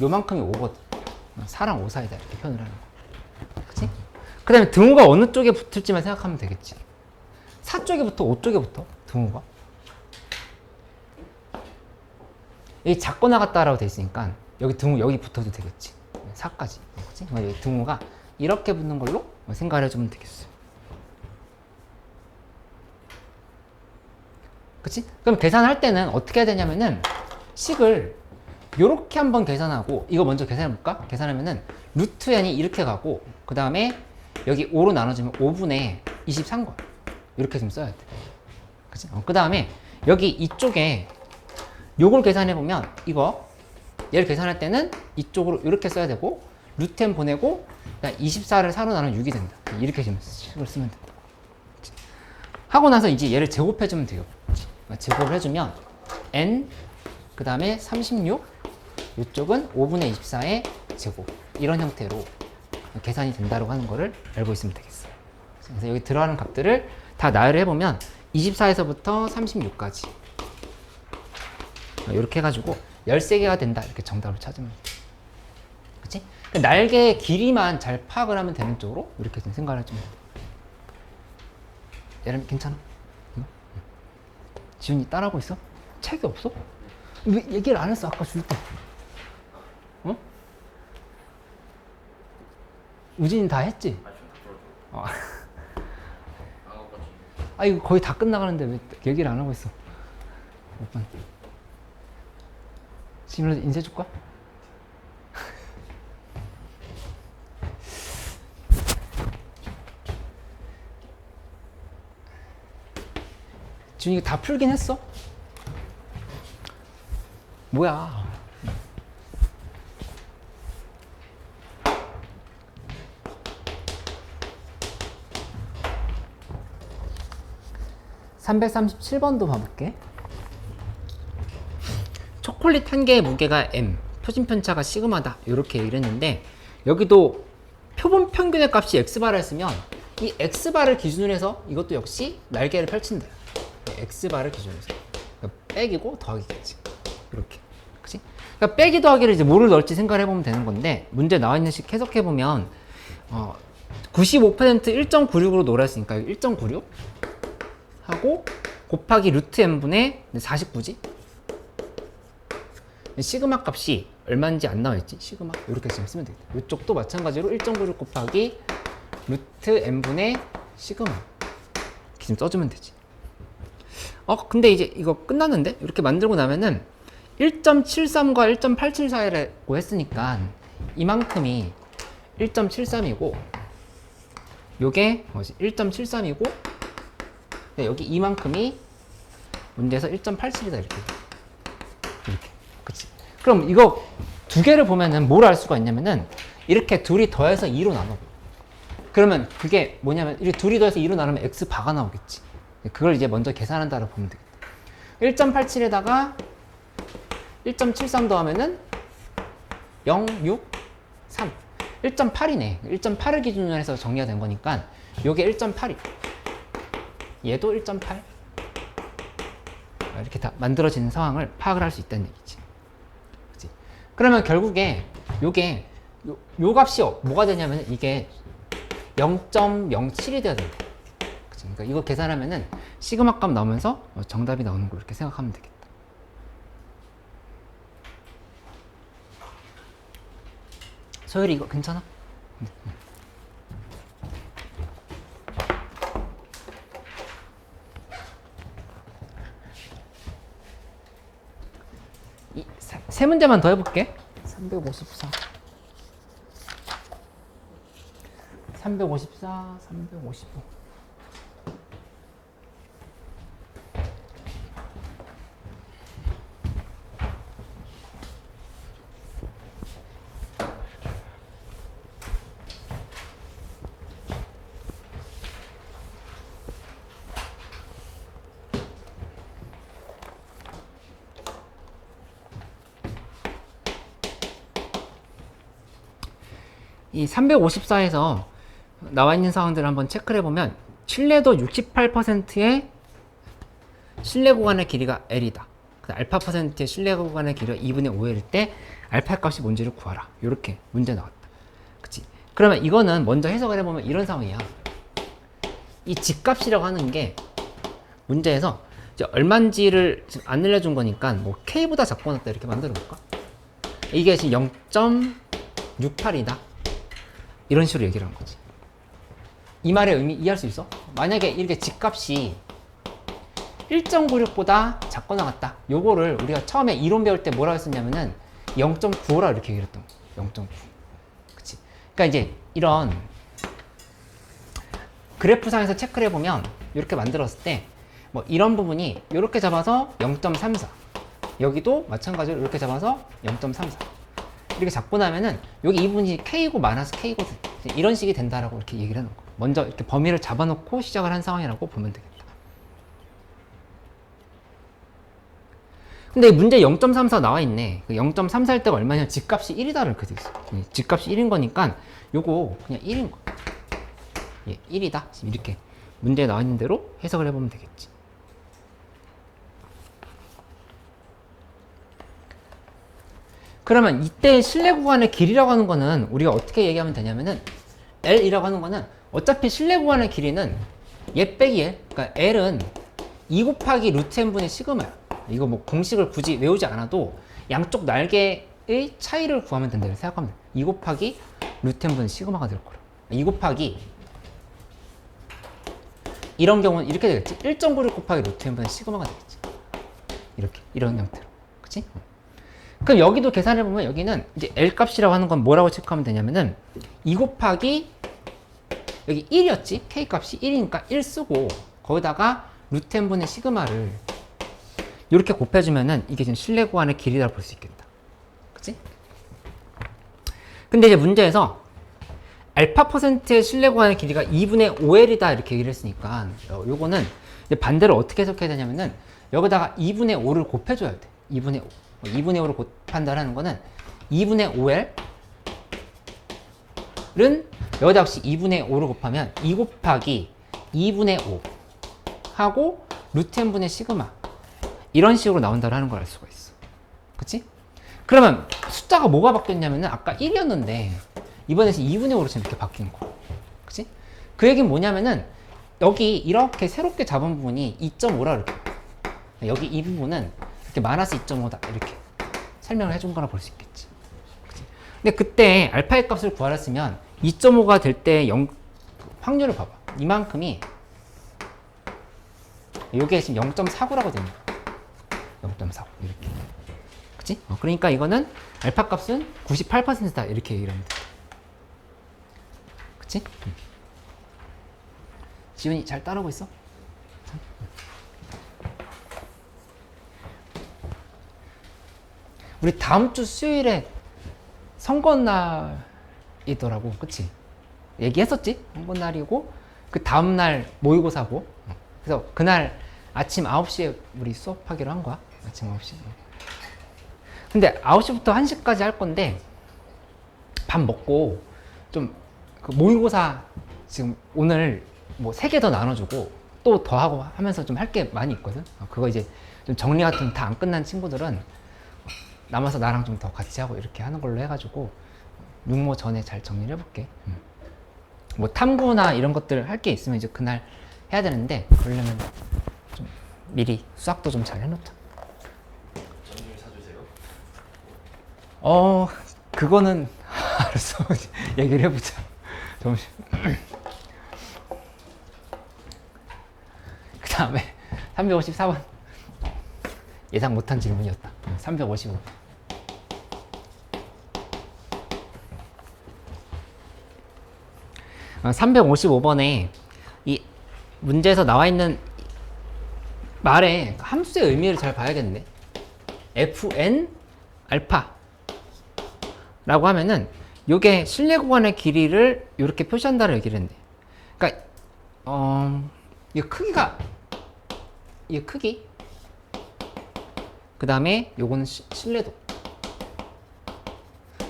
요만큼이 5거든. 4랑 5 사이다. 이렇게 표현을 하는 거야. 그치? 그 다음에 등호가 어느 쪽에 붙을지만 생각하면 되겠지. 4 쪽에 붙어? 5 쪽에 붙어? 등호가? 여기 작고 나갔다라고 돼 있으니까 여기 등호 여기 붙어도 되겠지. 4까지. 그치? 여기 등호가 이렇게 붙는 걸로 생각을 해주면 되겠어요. 그치? 그럼 계산할 때는 어떻게 해야 되냐면은 식을 요렇게 한번 계산하고 이거 먼저 계산해 볼까? 계산하면은 루트 n이 이렇게 가고 그 다음에 여기 5로 나눠주면 5분의 23거 이렇게 좀 써야 돼. 그치? 그 다음에 여기 이쪽에 요걸 계산해 보면 이거 얘를 계산할 때는 이쪽으로 이렇게 써야 되고 루트 n 보내고 24를 4로 나누면 6이 된다. 이렇게 좀 식을 쓰면 된다. 그치? 하고 나서 이제 얘를 제곱해 주면 돼요. 제곱을 해주면 n 그 다음에 36 이쪽은 5분의 24의 제곱 이런 형태로 계산이 된다고 하는 거를 알고 있으면 되겠어요. 그래서 여기 들어가는 값들을 다 나열을 해보면 24에서부터 36까지 이렇게 해가지고 13개가 된다 이렇게 정답을 찾으면 돼. 그치? 날개의 길이만 잘 파악을 하면 되는 쪽으로 이렇게 좀 생각을 해주면 돼. 얘는 괜찮아? 지훈이 따라하고 있어? 책이 없어? 왜 얘기를 안 했어 아까 줄 때? 어? 우진이 다 했지? 아, 아 이거 거의 다 끝나가는데 왜 얘기를 안 하고 있어? 몇 번? 지훈이라도 인쇄 줄까? 지금 이거 다 풀긴 했어? 뭐야? (337번도) 봐볼게. 초콜릿 한 개의 무게가 m, 표준 편차가 시그마다 이렇게 얘기를 했는데 여기도 표본 평균의 값이 x바라 했으면 이 x바를 기준으로 해서 이것도 역시 날개를 펼친다. x바를 기준으로 해서 그러니까 빼기고 더하기겠지. 이렇게. 그치? 그러니까 빼기 더하기를 이제 뭐를 넣을지 생각을 해보면 되는 건데 문제 나와 있는 식 해석해보면 95% 1.96으로 놓으라 했으니까 1.96 하고 곱하기 루트 n분의 49지? 시그마 값이 얼마인지 안 나와 있지? 시그마 이렇게 지금 쓰면 되겠다. 이쪽도 마찬가지로 1.96 곱하기 루트 n분의 시그마 이렇게 좀 써주면 되지. 근데 이제 이거 끝났는데? 이렇게 만들고 나면은 1.73과 1.87 사이라고 했으니까 이만큼이 1.73이고 요게 1.73이고 여기 이만큼이 문제에서 1.87이다 이렇게. 그치? 그럼 이거 두 개를 보면은 뭘 알 수가 있냐면은 이렇게 둘이 더해서 2로 나눠. 그러면 그게 뭐냐면 이렇게 둘이 더해서 2로 나누면 x 바가 나오겠지. 그걸 이제 먼저 계산한다고 보면 되겠다. 1.87에다가 1.73 더하면은 0, 6, 3. 1.8이네. 1.8을 기준으로 해서 정리가 된 거니까 요게 1.8이. 얘도 1.8. 이렇게 다 만들어지는 상황을 파악을 할 수 있다는 얘기지. 그치? 그러면 결국에 요게 요 값이 뭐가 되냐면 이게 0.07이 돼야 된다. 그치? 그러니까 이거 계산하면은 시그마 값 나오면서 정답이 나오는 걸 이렇게 생각하면 되겠다. 소율이 이거 괜찮아? 세 문제만 더 해볼게. 354, 354, 355. 이 354에서 나와 있는 사항들을 한번 체크를 해보면 신뢰도 68%의 신뢰 구간의 길이가 L이다. 알파 %의 신뢰 구간의 길이가 2분의 5L일 때 알파 값이 뭔지를 구하라. 이렇게 문제 나왔다. 그치? 그러면 이거는 먼저 해석을 해보면 이런 상황이야. 이 집값이라고 하는 게 문제에서 이제 얼마인지를 안 알려준 거니까 뭐 K보다 작거나 이렇게 만들어 볼까? 이게 지금 0.68이다. 이런 식으로 얘기를 한 거지. 이 말의 의미 이해할 수 있어? 만약에 이렇게 집값이 1.96보다 작거나 같다. 요거를 우리가 처음에 이론 배울 때 뭐라고 했었냐면은 0.95라 이렇게 얘기를 했던 거야. 0.9. 그치? 그러니까 이제 이런 그래프상에서 체크를 해보면 이렇게 만들었을 때 뭐 이런 부분이 이렇게 잡아서 0.34. 여기도 마찬가지로 이렇게 잡아서 0.34. 이렇게 잡고 나면은 여기 이 부분이 K고 마이너스 K거든. 이런 식이 된다라고 이렇게 얘기를 해놓은 거. 먼저 이렇게 범위를 잡아놓고 시작을 한 상황이라고 보면 되겠다. 근데 문제 0.34 나와 있네. 0.34일 때가 얼마냐면 집값이 1이다 이렇게 돼 있어. 집값이 1인 거니까 요거 그냥 1인 거. 예, 1이다. 지금 이렇게 문제에 나와 있는 대로 해석을 해보면 되겠지. 그러면 이때 실내 구간의 길이라고 하는 거는 우리가 어떻게 얘기하면 되냐면은 L이라고 하는 거는 어차피 실내 구간의 길이는 얘 빼기 L. 그러니까 L은 2 곱하기 루트 n분의 시그마야. 이거 뭐 공식을 굳이 외우지 않아도 양쪽 날개의 차이를 구하면 된다고 생각하면 돼. 2 곱하기 루트 n분의 시그마가 될 거라. 2 곱하기 이런 경우는 이렇게 되겠지. 1.96 곱하기 루트 n분의 시그마가 되겠지. 이렇게 이런 형태로. 그치? 그럼 여기도 계산해보면 여기는 이제 L 값이라고 하는 건 뭐라고 체크하면 되냐면은 2 곱하기 여기 1이었지? K 값이 1이니까 1 쓰고 거기다가 루트 n분의 시그마를 이렇게 곱해주면은 이게 지금 실내 구간의 길이라고 볼 수 있겠다. 그치? 근데 이제 문제에서 알파 %의 실내 구간의 길이가 2분의 5L이다 이렇게 얘기를 했으니까 요거는 이제 반대로 어떻게 해석해야 되냐면은 여기다가 2분의 5를 곱해줘야 돼. 2분의 5. 2분의 5를 곱한다라는 거는 2분의 5L은 여기다 역시 2분의 5를 곱하면 2 곱하기 2분의 5 하고 루트 n분의 시그마 이런 식으로 나온다라는 걸 알 수가 있어. 그치? 그러면 숫자가 뭐가 바뀌었냐면은 아까 1이었는데 이번에 2분의 5로 지금 이렇게 바뀐 거야. 그치? 그 얘기는 뭐냐면은 여기 이렇게 새롭게 잡은 부분이 2.5라 이렇게 여기 이 부분은 이렇게 마이너스 2.5다 이렇게 설명을 해준 거라 볼 수 있겠지. 그치? 근데 그때 알파의 값을 구하랬으면 2.5가 될 때 확률을 봐봐. 이만큼이 요게 지금 0.49라고 됩니다. 0.49 이렇게. 그치? 그러니까 이거는 알파 값은 98%다 이렇게 얘기를 합니다. 그치? 지훈이 잘 따라오고 있어? 우리 다음 주 수요일에 선거날이더라고. 그치? 얘기했었지? 선거날이고 그 다음날 모의고사고. 그래서 그날 아침 9시에 우리 수업하기로 한 거야. 아침 9시. 근데 9시부터 1시까지 할 건데 밥 먹고 좀 그 모의고사 지금 오늘 뭐 3개 더 나눠주고 또 더 하고 하면서 좀 할 게 많이 있거든. 그거 이제 좀 정리 같은 다 안 끝난 친구들은 남아서 나랑 좀 더 같이 하고 이렇게 하는 걸로 해가지고 육모 전에 잘 정리를 해볼게. 뭐 탐구나 이런 것들 할 게 있으면 이제 그날 해야 되는데 그러려면 좀 미리 수학도 좀 잘 해놓자. 점심 사주세요. 그거는 알았어. 얘기를 해보자. 점심. 그 다음에 354번 예상 못한 질문이었다. 355. 355번에 이 문제에서 나와 있는 말의 함수의 의미를 잘 봐야겠네. fn 알파 라고 하면은 요게 실내 구간의 길이를 이렇게 표시한다고 얘기를 했네. 그러니까 이 크기가 이 크기 그 다음에 요거는 실내도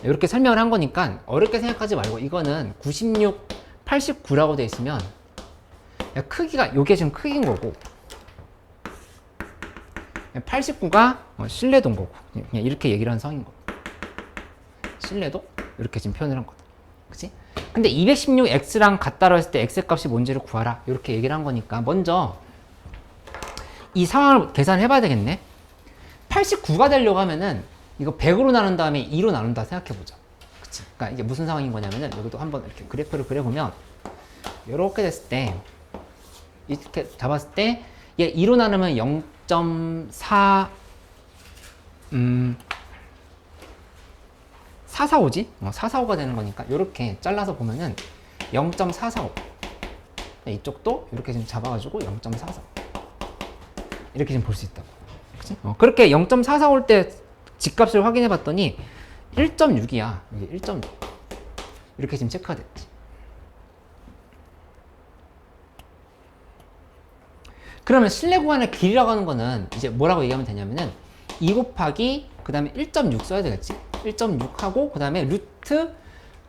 이렇게 설명을 한 거니까 어렵게 생각하지 말고 이거는 96, 89라고 돼 있으면 크기가 요게 지금 크기인 거고 89가 실내도인 거고 그냥 이렇게 얘기를 한 성인 거. 실내도 이렇게 지금 표현을 한 거다. 그치? 근데 216x랑 같다고 했을 때 x 값이 뭔지를 구하라 이렇게 얘기를 한 거니까 먼저 이 상황을 계산해 봐야 되겠네. 89가 되려고 하면은 이거 100으로 나눈 다음에 2로 나눈다 생각해 보자. 그치? 그러니까 이게 무슨 상황인 거냐면은 여기도 한번 이렇게 그래프를 그려보면 이렇게 됐을 때 이렇게 잡았을 때 얘 2로 나누면 0.4 445지? 445가 되는 거니까 이렇게 잘라서 보면은 0.445 이쪽도 이렇게 지금 잡아가지고 0.44 이렇게 지금 볼 수 있다고. 그치? 그렇게 0.44 올 때 집값을 확인해 봤더니 1.6이야. 이게 1.6 이렇게 지금 체크가 됐지. 그러면 실내 구간의 길이라고 하는 거는 이제 뭐라고 얘기하면 되냐면은 2 곱하기 그 다음에 1.6 써야 되겠지. 1.6 하고 그 다음에 루트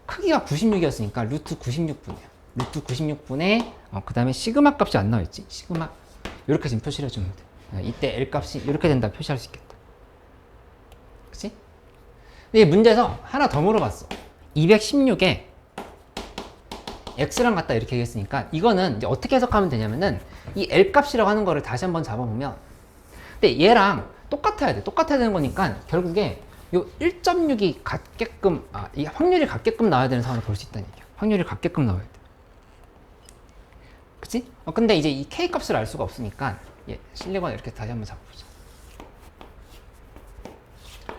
크기가 96이었으니까 루트 96분이야. 루트 96분에 그 다음에 시그마 값이 안 나와있지. 시그마 이렇게 지금 표시를 해주면 돼. 이때 L 값이 이렇게 된다 표시할 수 있겠다. 그치? 근데 문제에서 하나 더 물어봤어. 216에 x랑 같다 이렇게 얘기했으니까 이거는 이제 어떻게 해석하면 되냐면은 이 L 값이라고 하는 거를 다시 한번 잡아보면 근데 얘랑 똑같아야 돼. 똑같아야 되는 거니까 결국에 요 1.6이 같게끔 이 확률이 같게끔 나와야 되는 상황을 볼 수 있다는 얘기야. 확률이 같게끔 나와야 돼. 그치? 근데 이제 이 K 값을 알 수가 없으니까 실내관 이렇게 다시 한번 잡아보자.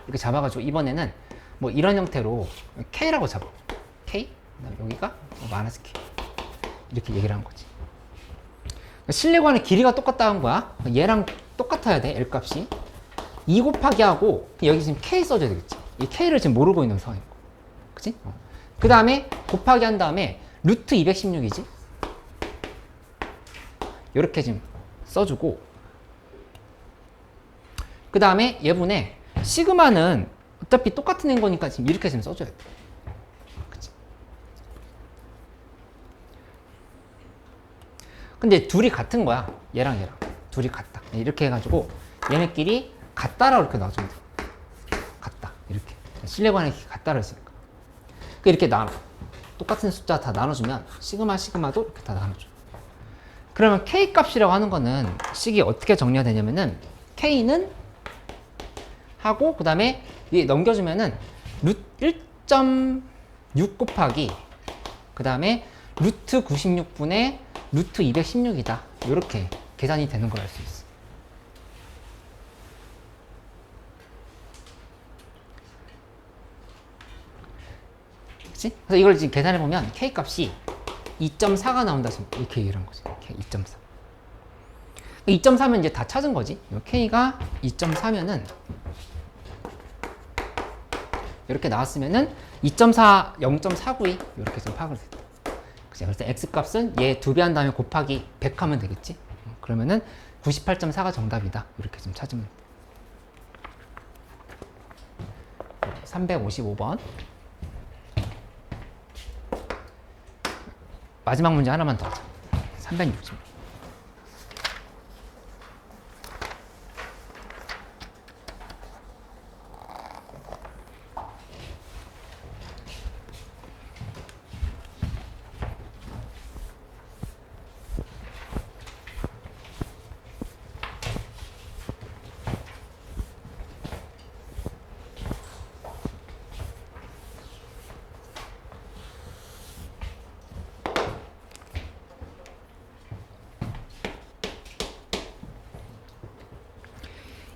이렇게 잡아가지고 이번에는 뭐 이런 형태로 K라고 잡아. K? 그다음에 여기가 마이너스 K. 이렇게 얘기를 한 거지. 실내관의 길이가 똑같다는 거야. 얘랑 똑같아야 돼. L 값이. 2 곱하기 하고 여기 지금 K 써줘야 되겠지. 이 K를 지금 모르고 있는 상황이고. 그치? 그 다음에 곱하기 한 다음에 루트 216이지. 이렇게 지금 써주고 그 다음에 얘분에 시그마는 어차피 똑같은 인 거니까 지금 이렇게 지금 써줘야 돼. 그치? 근데 둘이 같은 거야. 얘랑 얘랑. 둘이 같다. 이렇게 해가지고 얘네끼리 같다라고 이렇게 놔주면 돼. 같다. 이렇게. 실내관의 같다를 했으니까. 이렇게 나눠. 똑같은 숫자 다 나눠주면 시그마, 시그마도 이렇게 다 나눠줘. 그러면 K 값이라고 하는 거는 식이 어떻게 정리가 되냐면은 K는 하고 그 다음에 넘겨주면은 1.6 곱하기 그 다음에 루트 96분의 루트 216이다. 이렇게 계산이 되는 걸 알 수 있어. 그치? 그래서 이걸 지금 계산해 보면 K 값이 2.4가 나온다. 이렇게 얘기를 한 거지. 2.4. 2.4면 이제 다 찾은 거지. K가 2.4면은 이렇게 나왔으면은 2.4, 0.492 이렇게 좀 파악을 됐다. 그치? 그래서 x 값은 얘 2배 한 다음에 곱하기 100 하면 되겠지? 그러면은 98.4가 정답이다. 이렇게 좀 찾으면 돼. 355번. 마지막 문제 하나만 더 하자. 360.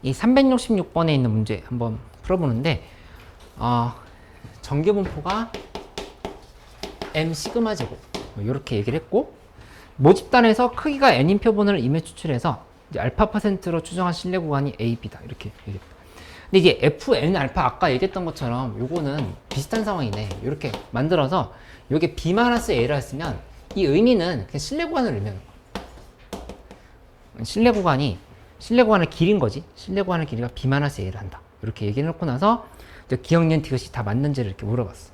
이 366번에 있는 문제 한번 풀어보는데 전기분포가 m 시그마 제곱 이렇게 얘기를 했고 모집단에서 크기가 n인 표본을 임에 추출해서 이제 알파 퍼센트로 추정한 실내 구간이 AB다 이렇게 얘기했다. 근데 이게 FN 알파 아까 얘기했던 것처럼 요거는 비슷한 상황이네. 이렇게 만들어서 요게 B-A라 했으면 이 의미는 그냥 실내 구간을 의미하는 거야. 실내 구간의 길인 거지. 실내 구간의 길이가 B-A를 한다. 이렇게 얘기를 해놓고 나서 기억, 니은, 디귿이 다 맞는지를 이렇게 물어봤어.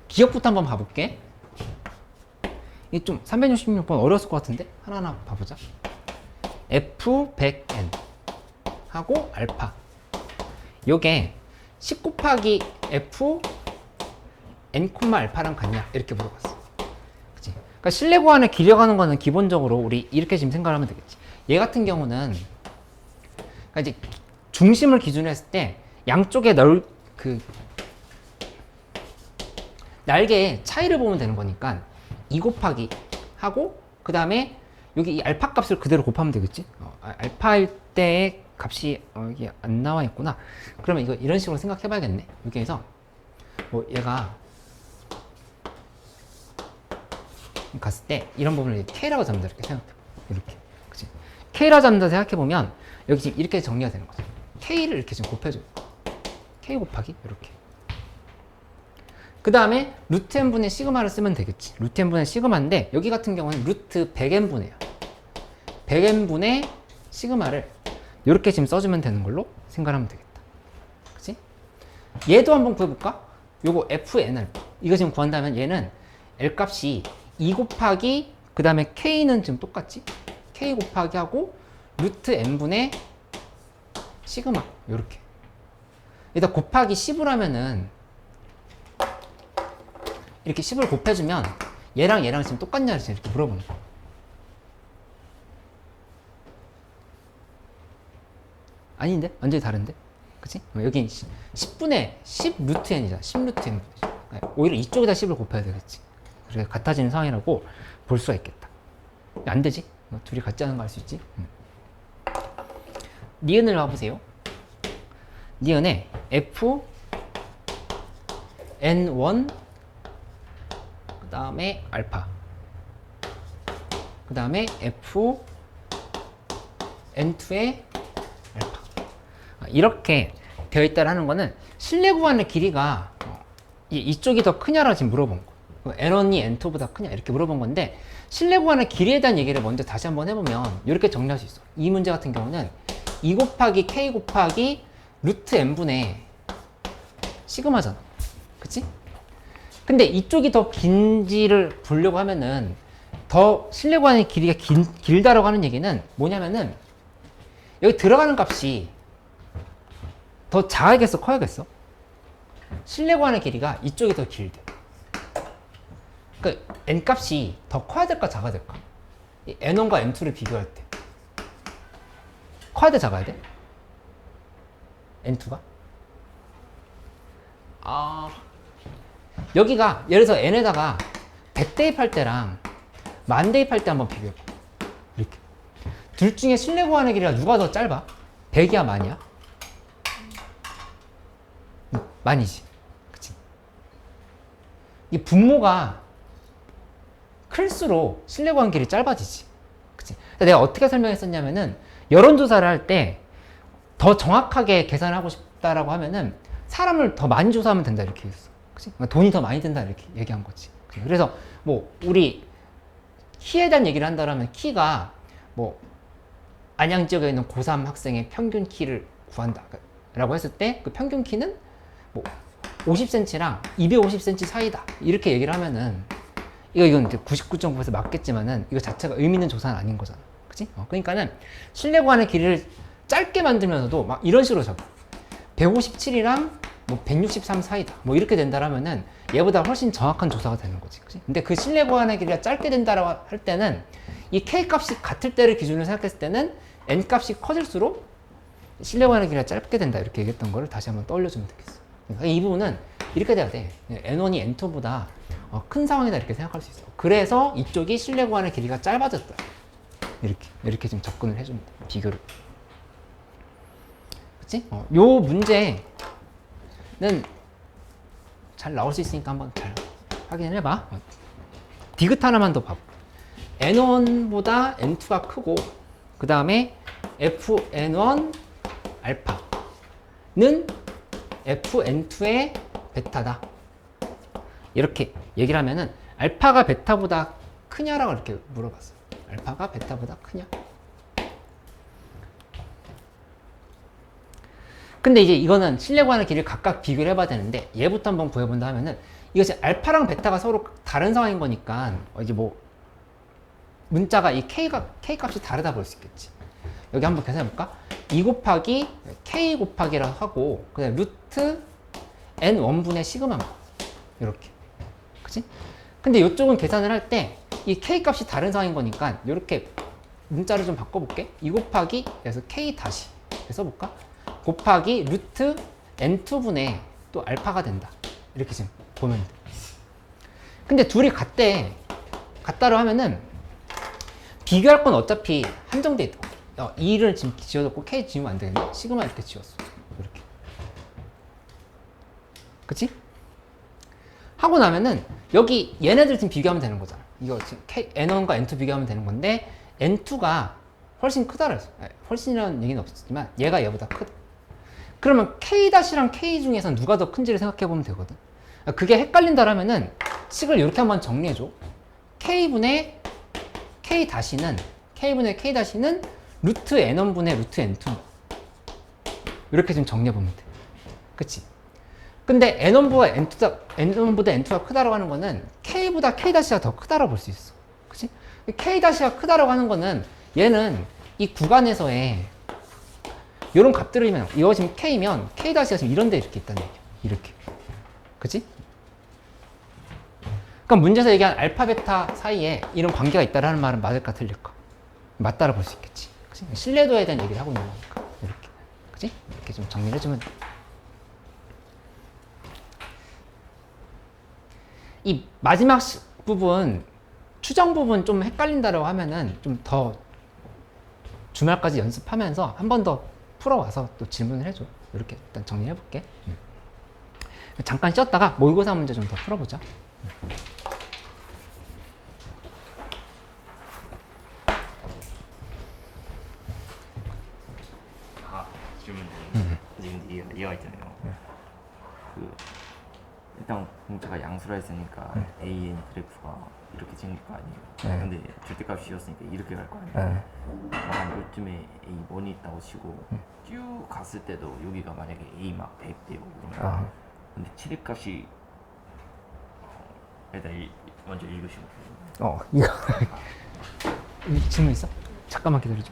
기억부터 한번 봐볼게. 이 좀 366번 어려웠을 것 같은데? 하나하나 봐보자. F100N 하고 알파. 요게 10 곱하기 F N, 알파랑 같냐? 이렇게 물어봤어. 그치? 그러니까 실내 구간을 길여가는 거는 기본적으로 우리 이렇게 지금 생각하면 되겠지. 얘 같은 경우는 그러니까 이제 중심을 기준으로 했을 때 양쪽에 날개의 차이를 보면 되는 거니까 2 곱하기 하고 그 다음에 여기 이 알파 값을 그대로 곱하면 되겠지. 알파일 때의 값이 이게 안 나와 있구나. 그러면 이거 이런 식으로 생각해 봐야겠네. 여기에서 뭐 얘가 갔을 때 이런 부분을 K라고 잡는다 이렇게 생각해. 이렇게. 그치? K라고 잡는다 생각해 보면 여기 지금 이렇게 정리가 되는 거죠. K를 이렇게 좀 곱해줘요. K 곱하기 이렇게. 그 다음에 루트 n분의 시그마를 쓰면 되겠지. 루트 n분의 시그마인데 여기 같은 경우는 루트 100n분이에요. 100n분의 시그마를 이렇게 지금 써주면 되는 걸로 생각하면 되겠다. 그치? 얘도 한번 구해볼까? 요거 fn 알파. 이거 지금 구한다면 얘는 L 값이 2 곱하기 그 다음에 K는 지금 똑같지? K 곱하기 하고 루트 n분의 시그마 요렇게. 여기다 곱하기 10을 하면은 이렇게 10을 곱해주면 얘랑 얘랑 지금 똑같냐를 지금 이렇게 물어보는 거야. 아닌데? 완전히 다른데? 그치? 여기 10분의 10 루트 n이잖아. 10 루트 n. 오히려 이쪽에다 10을 곱해야 되겠지. 그래서 같아지는 상황이라고 볼 수가 있겠다. 안 되지? 둘이 같지 않은 거 알 수 있지? 니은을 봐보세요. 니은에 f n1 그 다음에 알파 그 다음에 f n2의 알파 이렇게 되어 있다라는 거는 실내 구간의 길이가 이쪽이 더 크냐라고 지금 물어본 거. n1이 n2보다 크냐 이렇게 물어본 건데 실내 구간의 길이에 대한 얘기를 먼저 다시 한번 해보면 이렇게 정리할 수 있어. 이 문제 같은 경우는 2 곱하기 k 곱하기 루트 n분의 시그마잖아. 그치? 근데 이쪽이 더 긴지를 보려고 하면은 더 실내 구간의 길이가 길다라고 하는 얘기는 뭐냐면은 여기 들어가는 값이 더 작아야겠어 커야겠어? 실내 구간의 길이가 이쪽이 더 길대. 그러니까 n 값이 더 커야 될까 작아야 될까? 이 n1과 n2를 비교할 때 커야 돼 작아야 돼? n2가? 여기가 예를 들어서 n에다가 100 대입할 때랑 10,000 대입할 때 한번 비교해봐. 이렇게 둘 중에 실내 구간의 길이가 누가 더 짧아? 100이야 만이야? 만이지. 그치? 이 분모가 클수록 실내 구간 길이 짧아지지. 그치? 내가 어떻게 설명했었냐면은 여론조사를 할 때 더 정확하게 계산하고 있다라고 하면은 사람을 더 많이 조사하면 된다 이렇게 얘기했어. 그치? 그러니까 돈이 더 많이 든다 이렇게 얘기한 거지. 그치? 그래서 뭐 우리 키에 대한 얘기를 한다면 키가 뭐 안양 지역에 있는 고3 학생의 평균 키를 구한다 라고 했을 때 그 평균 키는 뭐 50cm랑 250cm 사이다 이렇게 얘기를 하면은 이건 이제 99.9에서 맞겠지만은 이거 자체가 의미 있는 조사는 아닌 거잖아. 그치? 그러니까는 실내 구간의 길이를 짧게 만들면서도 막 이런 식으로 적어. 157이랑 뭐 163 사이다. 뭐 이렇게 된다라면은 얘보다 훨씬 정확한 조사가 되는 거지. 그치? 근데 그 실내 구간의 길이가 짧게 된다라고 할 때는 이 K 값이 같을 때를 기준으로 생각했을 때는 N 값이 커질수록 실내 구간의 길이가 짧게 된다. 이렇게 얘기했던 거를 다시 한번 떠올려주면 되겠어. 그러니까 이 부분은 이렇게 돼야 돼. N1이 N2보다 큰 상황이다. 이렇게 생각할 수 있어. 그래서 이쪽이 실내 구간의 길이가 짧아졌다. 이렇게 좀 접근을 해줍니다. 비교를. 그치? 요 문제는 잘 나올 수 있으니까 한번 잘 확인을 해봐. 디귿 하나만 더 봐봐. N1보다 N2가 크고, 그 다음에 Fn1 알파는 Fn2의 베타다. 이렇게 얘기를 하면은 알파가 베타보다 크냐라고 이렇게 물어봤어. 알파가 베타보다 크냐? 근데 이제 이거는 실내 구간의 길이를 각각 비교를 해봐야 되는데 얘부터 한번 구해본다 하면은 이것이 알파랑 베타가 서로 다른 상황인 거니까 이제 뭐 문자가 이 K 값이 다르다 볼 수 있겠지. 여기 한번 계산해볼까? 2 곱하기 K 곱하기라 하고 그냥 루트 N1분의 시그마만 이렇게. 그치? 근데 이쪽은 계산을 할 때 이 K 값이 다른 상황인 거니까 이렇게 문자를 좀 바꿔볼게. 2 곱하기 그래서 K 다시 써볼까? 곱하기 루트 N2분의 또 알파가 된다. 이렇게 지금 보면 돼. 근데 둘이 같다로 하면은 비교할 건 어차피 한정돼 있다. 2를 지금 지워졌고 K 지우면 안 되겠네. 시그마 이렇게 지웠어. 이렇게. 그치? 하고 나면은 여기 얘네들 지금 비교하면 되는 거잖아. 이거 지금 N1과 N2 비교하면 되는 건데 N2가 훨씬 크다고 했어. 훨씬이라는 얘기는 없었지만 얘가 얘보다 크다. 그러면 K-랑 K 중에서 누가 더 큰지를 생각해 보면 되거든. 그게 헷갈린다라면은 식을 이렇게 한번 정리해 줘. K분의 K-는 루트 N1분의 루트 N2 이렇게 좀 정리해 보면 돼. 그치? 근데 N1보다 N2가 크다라고 하는 거는 K보다 K-가 더 크다라고 볼 수 있어. 그치? K-가 크다라고 하는 거는 얘는 이 구간에서의 이런 값들이면 이거 지금 K면 K-가 지금 이런 데 이렇게 있다는 얘기야. 이렇게. 그치? 그러니까 문제에서 얘기한 알파, 베타 사이에 이런 관계가 있다라는 말은 맞을까 틀릴까? 맞다라 볼 수 있겠지. 그치? 신뢰도에 대한 얘기를 하고 있는 거니까. 이렇게. 그치? 이렇게 좀 정리를 해주면 돼. 이 마지막 부분, 추정 부분 좀 헷갈린다라고 하면은 좀 더 주말까지 연습하면서 한 번 더 풀어와서 또 질문을 해줘. 이렇게 일단 정리해볼게. 잠깐 쉬었다가 모의고사 문제 좀 더 풀어보자. 질문 지금 이해가 있잖아요. 그 일단 공차가 양수라 했으니까 AN 그래프가 이렇게 생길 거 아니에요. 근데 절대값이 였으니까 이렇게 갈 거 아니에요. 한 요쯤에 A1이 있다고 치고 쭉 갔을 때도 여기가 만약에 A 막 100대고 그러면 근데 칠입값이 일단 먼저 읽으시고 이거 질문 있어? 잠깐만 기다려줘.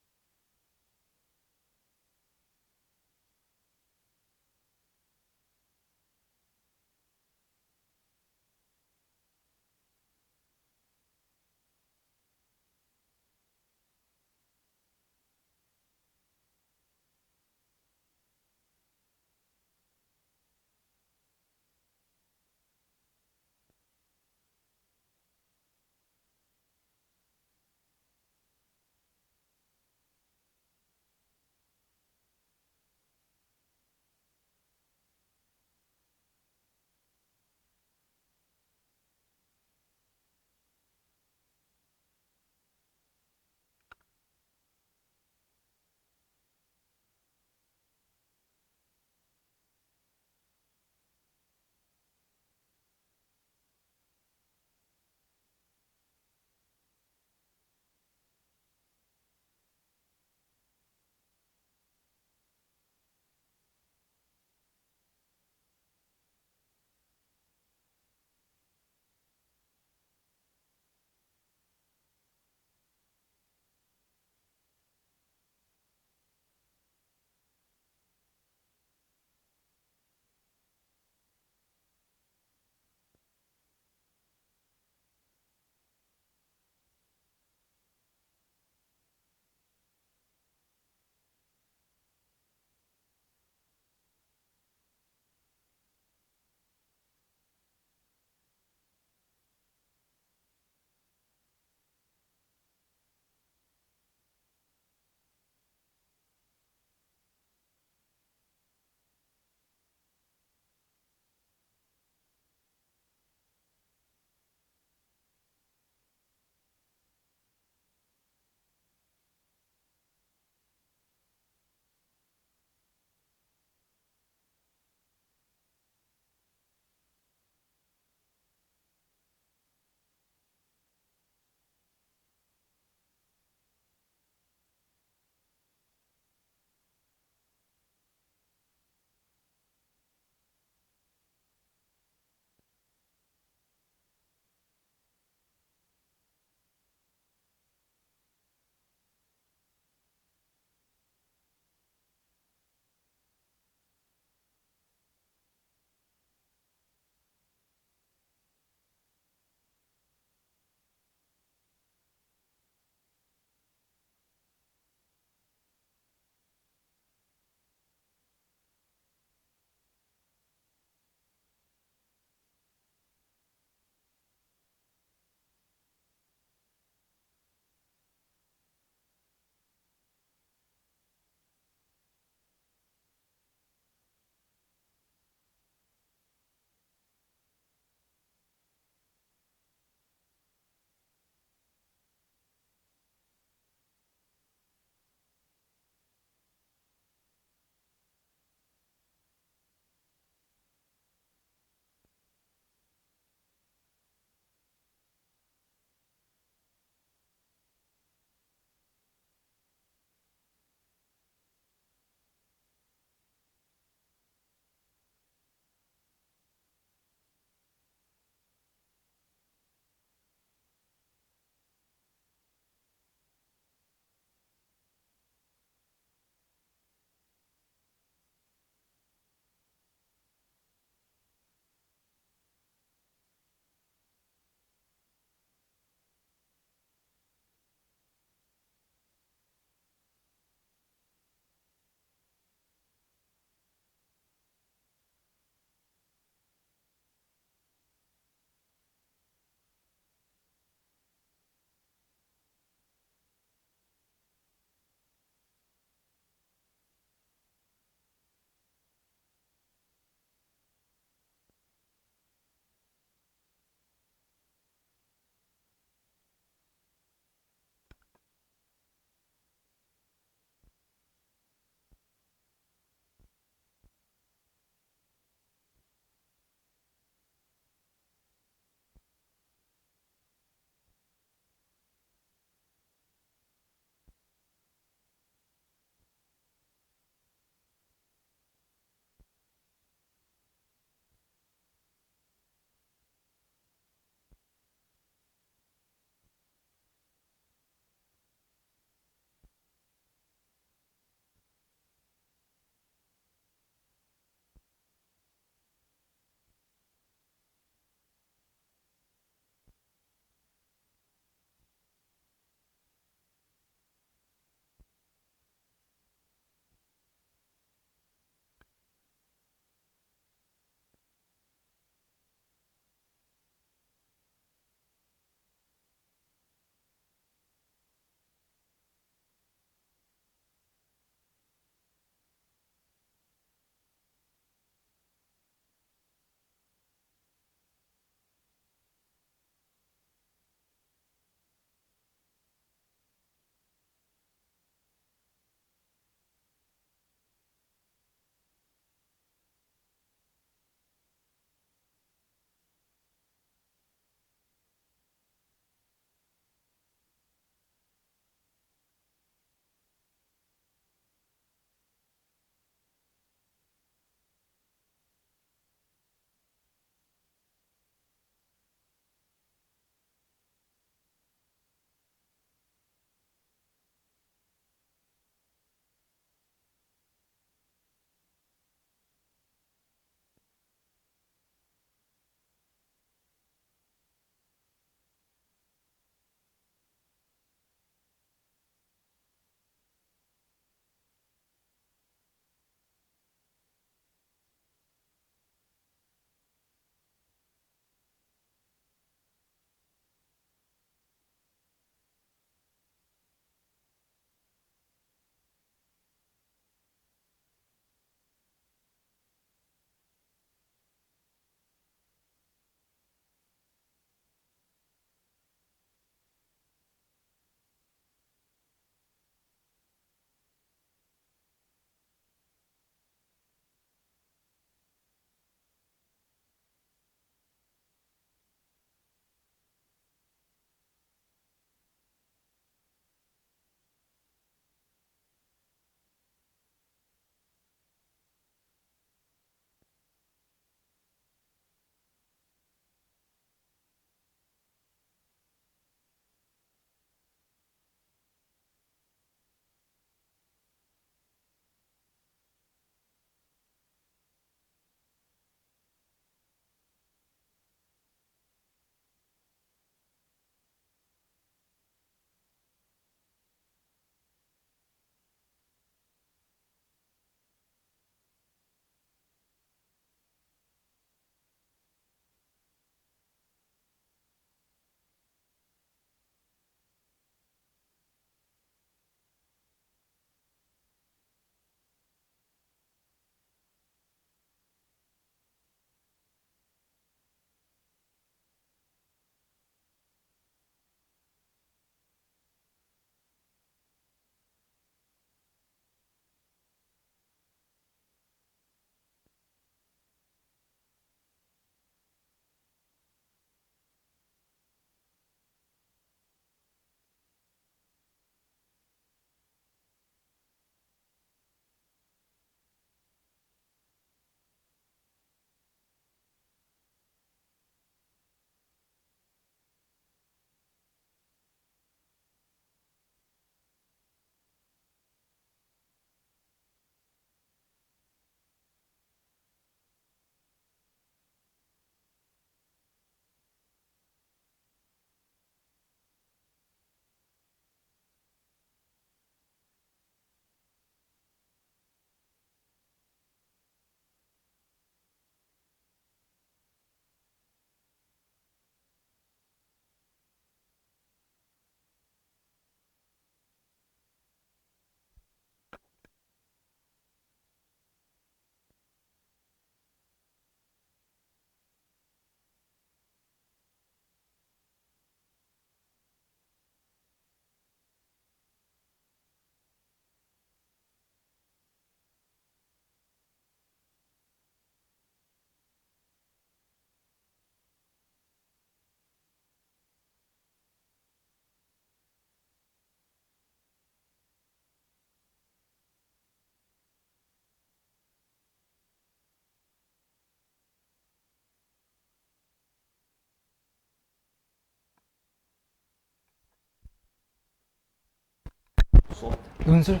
수업 논술?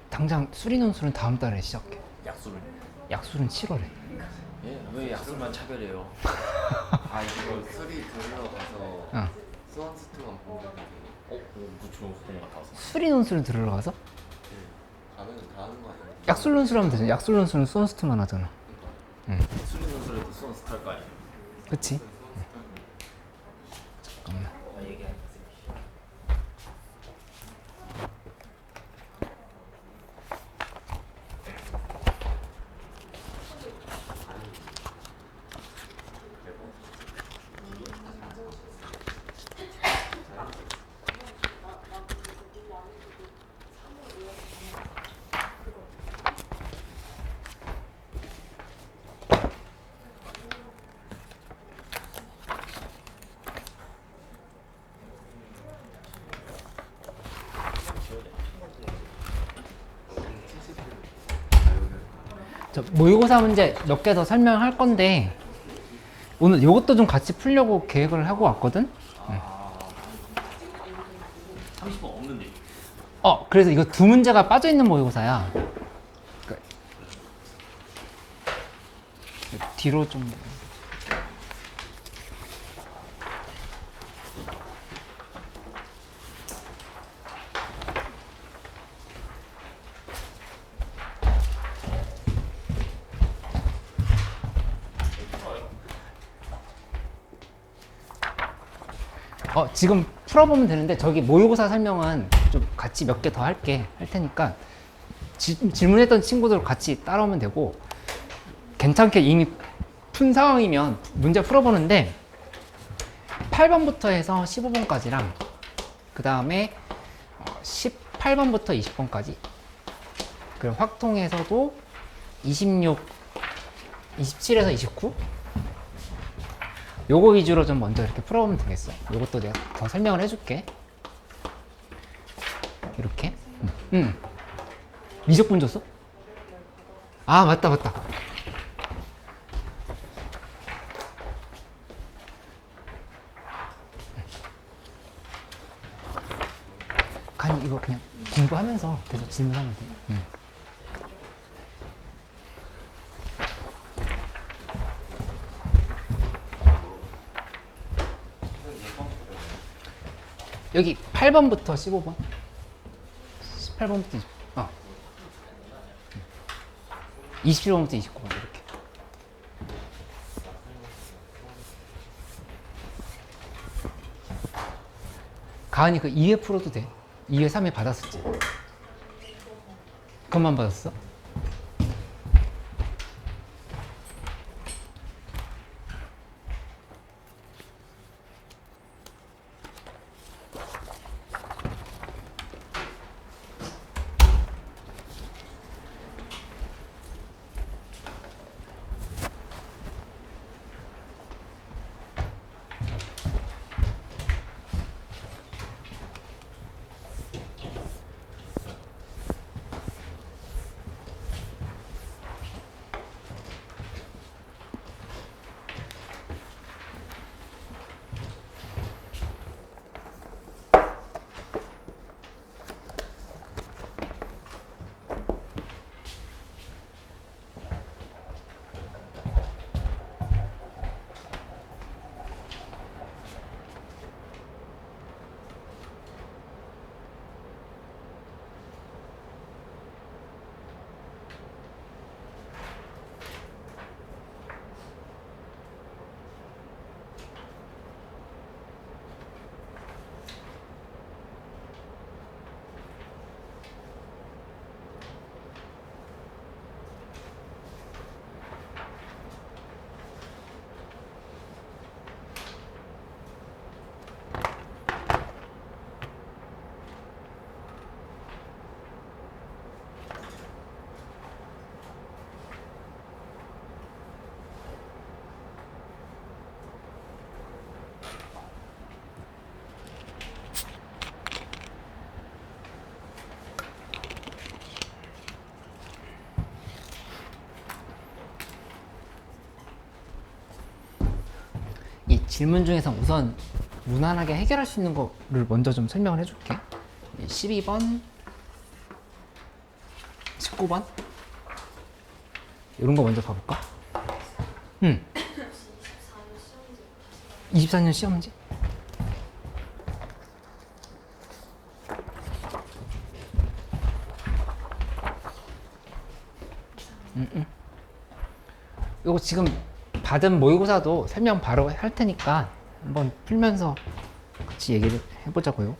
당장 수리 논술은 다음 달에 시작해. 약수를 약술은 7월에. 예? 왜 약수만 차별해요? 아 이거 술이 들으러 가서 어. 수원스트만 보면 무슨 수업 같아서 수리 논술은 들으러 가서? 가면 다 하는 거 아니에요? 약술 논술하면 되잖아. 약술 논술은 수원스트만 하잖아. 수리 논술에도 수원 스타일 거 아니에요? 그치? 잠깐만. 아 얘기하니까 저 모의고사 문제 몇 개 더 설명할 건데 오늘 요것도 좀 같이 풀려고 계획을 하고 왔거든? 30분 없는데 그래서 이거 두 문제가 빠져있는 모의고사야. 뒤로 좀. 지금 풀어보면 되는데 저기 모의고사 설명은 좀 같이 몇 개 더 할 테니까 질문했던 친구들 같이 따라오면 되고 괜찮게 이미 푼 상황이면 문제 풀어보는데 8번부터 해서 15번까지랑 그 다음에 18번부터 20번까지 그리고 확통에서도 26, 27에서 29 요거 위주로 좀 먼저 이렇게 풀어보면 되겠어. 요것도 내가 더 설명을 해줄게. 이렇게. 미적분 줬어? 아, 맞다. 간이 이거 그냥 공부하면서 계속 질문하면 돼. 여기 8번부터 15번 18번부터 27번부터 29번 이렇게 가은이 그 2회 풀어도 돼. 2회 3회 받았었지. 그것만 받았어? 이 질문 중에서 우선 무난하게 해결할 수 있는 거를 먼저 좀 설명을 해줄게. 12번, 19번 이런 거 먼저 봐볼까? 24년 시험지. 이거 지금 받은 모의고사도 설명 바로 할 테니까 한번 풀면서 같이 얘기를 해보자고요.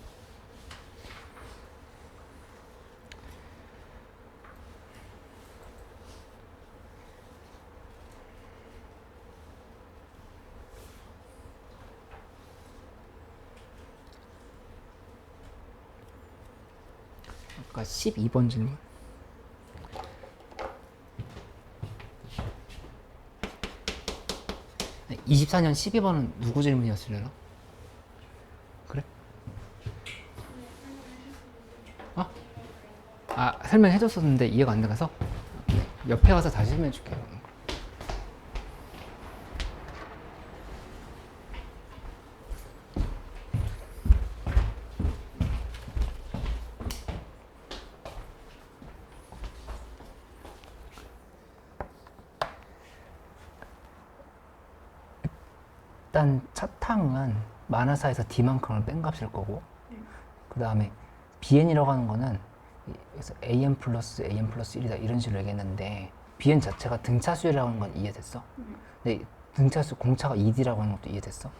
아까 12번 질문. 24년 12번은 누구 질문이었으려나? 그래? 어? 아, 설명해줬었는데 이해가 안 돼서? 옆에 가서 다시 설명해줄게요. 일단 차탕은 만화사에서 D만큼을 뺀 값일 거고, 그 다음에 BN이라고 하는 거는 그래서 AN 플러스 1이다 이런 식으로 얘기했는데, BN 자체가 등차수라고 하는 건 이해됐어? 근데 등차수 공차가 2D라고 하는 것도 이해됐어?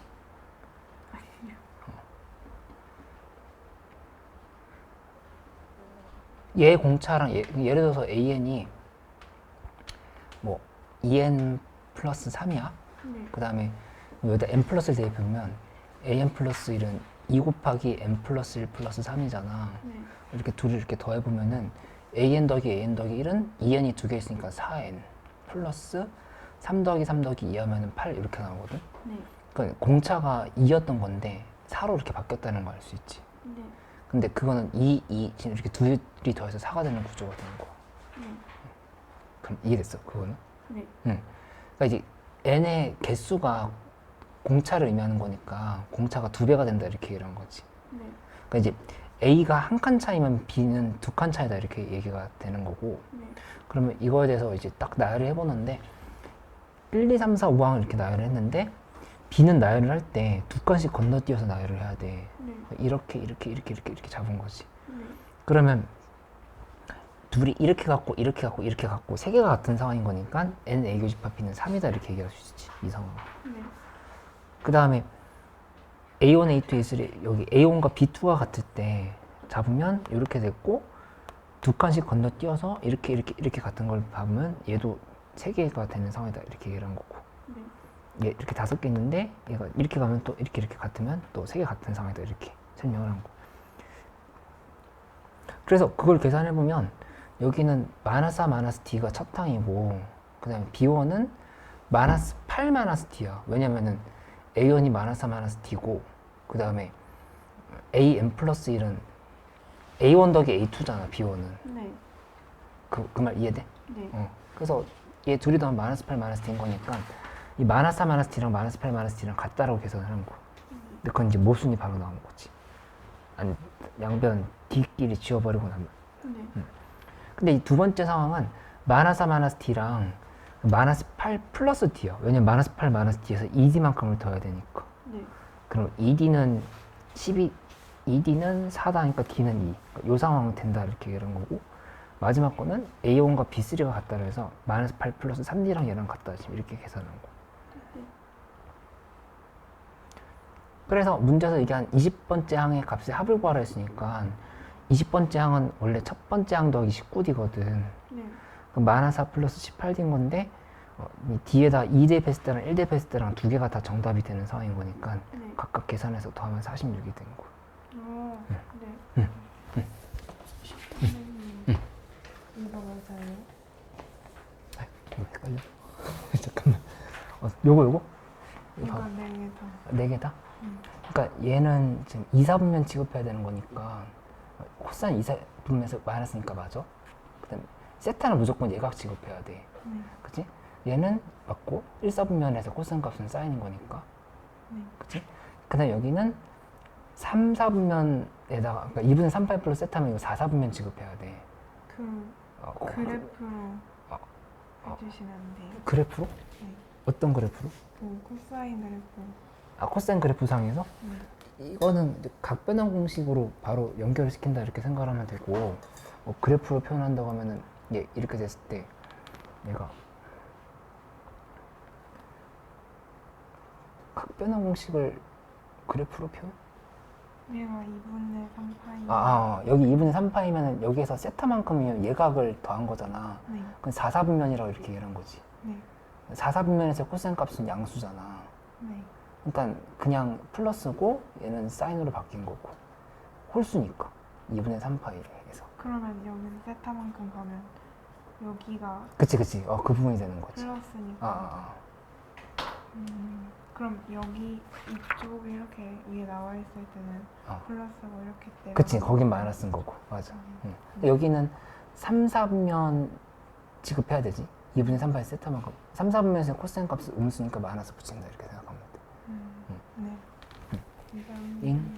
얘 공차랑 예를 들어서 AN이 뭐 2N 플러스 3이야? 그 다음에 여기다 n 플러스를 대입해보면 an 플러스 1은 2 곱하기 n 플러스 1 플러스 3이잖아. 이렇게 둘이 이렇게 더해보면은 an 더하기 an 더하기 1은 2n이 두 개 있으니까 4n 플러스 3 더하기 3 더하기 2 하면은 8 이렇게 나오거든. 그러니까 공차가 2였던 건데 4로 이렇게 바뀌었다는 걸 알 수 있지. 근데 그거는 2 지금 이렇게 둘이 더해서 4가 되는 구조가 되는 거야. 그럼 이해됐어? 그거는? 응. 그러니까 이제 n의 개수가 공차를 의미하는 거니까 공차가 2배가 된다 이렇게 얘기를 한 거지. 그러니까 이제 A가 한 칸 차이면 B는 2칸 차이다 이렇게 얘기가 되는 거고. 그러면 이거에 대해서 이제 딱 나열을 해보는데 1, 2, 3, 4, 5항을 이렇게 나열을 했는데 B는 나열을 할 때 2칸씩 건너뛰어서 나열을 해야 돼. 이렇게 잡은 거지. 그러면 둘이 이렇게 갖고 이렇게 갖고 이렇게 갖고 세 개가 같은 상황인 거니까 N A 교집합 B는 3이다 이렇게 얘기할 수 있지. 이 상황은. 그 다음에 A1, A2, A3 여기 A1과 B2가 같을 때 잡으면 이렇게 됐고 2칸씩 건너뛰어서 이렇게 같은 걸 잡으면 얘도 3개가 되는 상황이다 이렇게 얘기를 한 거고 얘 이렇게 5개 있는데 얘가 이렇게 가면 또 이렇게 같으면 또 3개 같은 상황이다 이렇게 설명을 한 거. 그래서 그걸 계산해보면 여기는 마이너스 4 마이너스 D가 첫 항이고 그 다음에 B1은 마이너스 8 마이너스 D야. 왜냐면은 A1이 마이너스 4 마이너스 D고 그 다음에 AN 플러스 1은 A1 더하기 A2잖아 B1은. 그 말 이해돼? 그래서 얘 둘이 더하면 마이너스 8 마이너스 D인 거니까 이 마이너스 4 마이너스 D랑 마이너스 8 마이너스 D랑 같다라고 계산을 하는 거야. 근데 그건 이제 모순이 바로 나오는 거지. 아니 양변 D끼리 지워버리고 나면. 근데 이 두 번째 상황은 마이너스 4 마이너스 D랑 마이너스 8 플러스 D야. 왜냐면 마이너스 8 마이너스 D에서 2D만큼을 더해야 되니까. 그럼 2D는 12, 2D는 4다 하니까 D는 2. 그러니까 이 상황은 된다 이렇게 얘기한 거고 마지막 거는 A1과 B3가 같다 그래서 마이너스 8 플러스 3D랑 얘랑 같다 지금 이렇게 계산한 거. 그래서 문제에서 이게 한 20번째 항의 값의 합을 구하라 했으니까 20번째 항은 원래 첫 번째 항 더하기 19D거든. 그럼 마이너스 4 플러스 18D인 건데 이 D에다 2 대입했을 때랑 1 대입했을 때랑 두 개가 다 정답이 되는 상황인 거니까 각각 계산해서 더하면 46이 되는 거야. 이거는 저요. 이거 헷갈려. 잠깐만. 요거? 이거 4개 다. 4개 다? 그러니까 얘는 지금 2, 4분면 취급해야 되는 거니까 코사인 2, 4분면에서 마이너스니까 맞아? 그 다음에 세타는 무조건 얘각 취급해야 돼. 그치? 얘는 맞고 1, 4분면에서 코사인 값은 사인인 거니까. 그치? 그 다음에 여기는 3, 4분면에다가 그러니까 2분의 3 파이 플러스 세타면 이거 4, 4분면 취급해야 돼. 그래프로 해주시면 안 돼요? 그래프로? 네. 어떤 그래프로? 코사인 그래프. 코사인 그래프 상에서? 네. 이거는 각 변환 공식으로 바로 연결을 시킨다 이렇게 생각을 하면 되고 그래프로 표현한다고 하면은 이렇게 됐을 때 얘가 각 변환 공식을 그래프로 표현? 얘가 2분의 3파이. 여기 2분의 3파이면은 여기에서 세타만큼이면 예각을 더한 거잖아. 네. 그럼 4, 4분면이라고 이렇게 얘기한 거지. 네. 4, 4분면에서 코사인 값은 양수잖아. 네. 그러니까 그냥 플러스고 얘는 사인으로 바뀐 거고 홀수니까 2분의 3파이에서. 그러면 여기는 세타만큼 가면 여기가 그치. 그 부분이 되는 거지. 플러스니까. 그럼 여기 이쪽에 이렇게 위에 나와 있을 때는 플러스고 이렇게 때. 그치. 거긴 마이너스인 거고. 맞아. 응. 근데 여기는 3, 4분면 지급해야 되지. 2분의 3파이 세타만큼. 3, 4분면에서 코사인 값은 음수니까 마이너스 붙인다 이렇게 생각하면 돼. 네. 잉.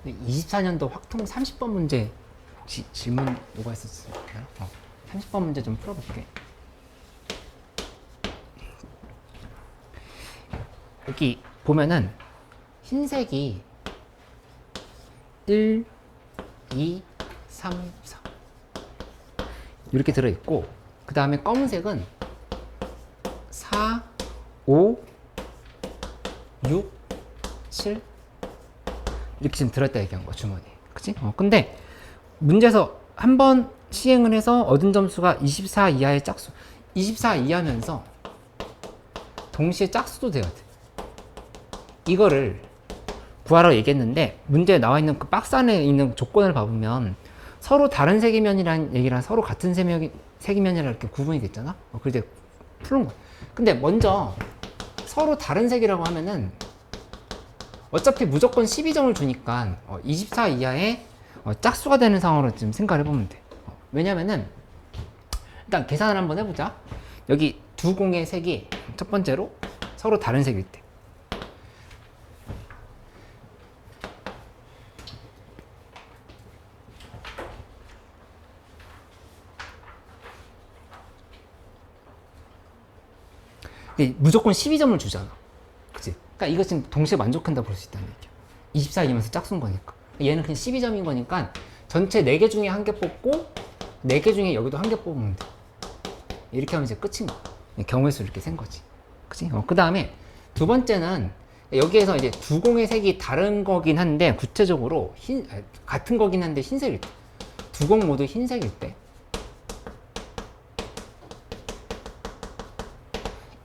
네, 24년도 확통 30번 문제 혹시 질문 누가 있었을까요? 30번 문제 좀 풀어볼게. 여기 보면은 흰색이 1, 2, 3, 4 이렇게 들어있고 그 다음에 검은색은 4, 5, 6, 7 이렇게 지금 들어있다 얘기한 거야 주머니에. 그치? 근데 문제에서 한 번 시행을 해서 얻은 점수가 24 이하의 짝수. 24 이하면서 동시에 짝수도 돼야 돼. 이거를 구하라고 얘기했는데 문제에 나와 있는 그 박스 안에 있는 조건을 봐보면 서로 다른 색이면이라는 얘기랑 서로 같은 색이면이라 이렇게 구분이 됐잖아. 그래서 푸는 거야. 근데 먼저 서로 다른 색이라고 하면은 어차피 무조건 12점을 주니까 24 이하의 짝수가 되는 상황으로 좀 생각을 해보면 돼. 왜냐면은 일단 계산을 한번 해보자. 여기 두 공의 색이 첫 번째로 서로 다른 색일 때 무조건 12점을 주잖아. 그치? 그러니까 이거 지금 동시에 만족한다 볼 수 있다는 얘기야. 24 이면서 짝수인 거니까. 얘는 그냥 12점인 거니까 전체 4개 중에 한 개 뽑고 4개 중에 여기도 한 개 뽑으면 돼. 이렇게 하면 이제 끝인 거야. 경우의 수를 이렇게 센 거지. 그치? 그 다음에 두 번째는 여기에서 이제 두 공의 색이 다른 거긴 한데 구체적으로 같은 거긴 한데 흰색일 때, 두 공 모두 흰색일 때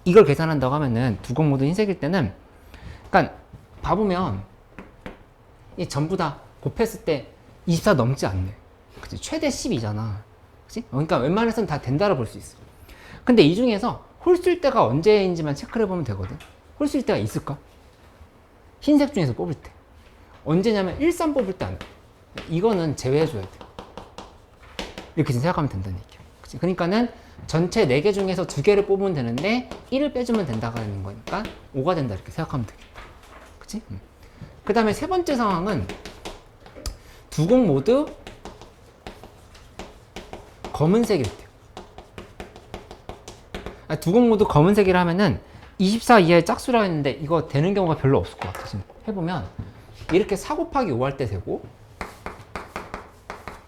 이걸 계산한다고 하면은 두 공 모두 흰색일 때는, 그러니까 봐보면 이 전부 다 곱했을 때 24 넘지 않네. 그치? 최대 10이잖아. 그치? 그러니까 웬만해서는 다 된다고 볼 수 있어. 근데 이 중에서 홀수일 때가 언제인지만 체크를 해보면 되거든. 홀수일 때가 있을까? 흰색 중에서 뽑을 때. 언제냐면 1, 3 뽑을 때 안 돼. 이거는 제외해줘야 돼. 이렇게 생각하면 된다는 얘기야. 그치? 그러니까는 전체 4개 중에서 2개를 뽑으면 되는데 1을 빼주면 된다는 거니까 5가 된다 이렇게 생각하면 되겠다. 그치? 그 다음에 세 번째 상황은 두 공 모두 검은색일 때. 두 공 모두 검은색이라 하면은 24 이하의 짝수라 했는데 이거 되는 경우가 별로 없을 것 같아. 지금 해보면 이렇게 4 곱하기 5 할 때 되고,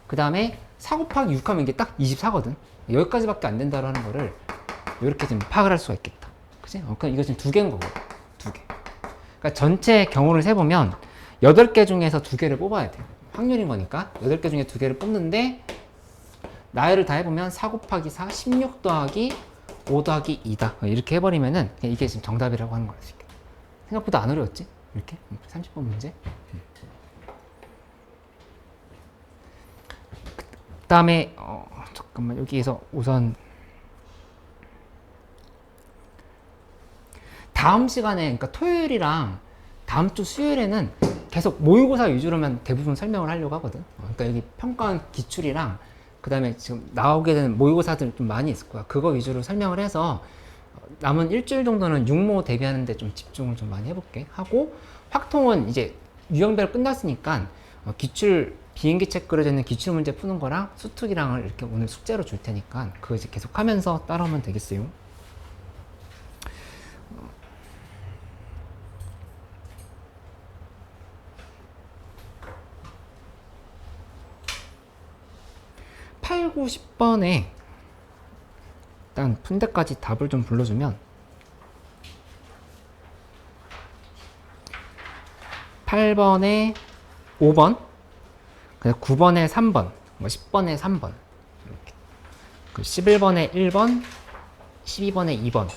그 다음에 4 곱하기 6 하면 이게 딱 24거든. 여기까지밖에 안 된다라는 거를 이렇게 좀 파악을 할 수가 있겠다. 그치? 그러니까 이거 지금 2개인 거거든. 2개. 그러니까 전체 경우를 세보면 8개 중에서 2개를 뽑아야 돼. 확률인 거니까 8개 중에 2개를 뽑는데 나열을 다 해보면 4 곱하기 4, 16 더하기 5 더하기 2다. 이렇게 해버리면은 그냥 이게 지금 정답이라고 하는 거야. 생각보다 안 어려웠지? 이렇게? 30번 문제. 그 다음에 잠깐만 여기에서 우선 다음 시간에, 그러니까 토요일이랑 다음 주 수요일에는 계속 모의고사 위주로만 대부분 설명을 하려고 하거든. 그러니까 여기 평가원 기출이랑 그 다음에 지금 나오게 되는 모의고사들 좀 많이 있을 거야. 그거 위주로 설명을 해서 남은 일주일 정도는 육모 대비하는 데 좀 집중을 좀 많이 해볼게. 하고 확통은 이제 유형별 끝났으니까 기출 비행기 책 그려져 있는 기출 문제 푸는 거랑 수특이랑을 이렇게 오늘 숙제로 줄 테니까 그거 이제 계속 하면서 따라오면 되겠어요. (8, 9, 10번에) 일단 푼 데까지 답을 좀 불러주면 8번에 5번, 9번에 3번, 10번에 3번, 이렇게. 11번에 1번, 12번에 2번.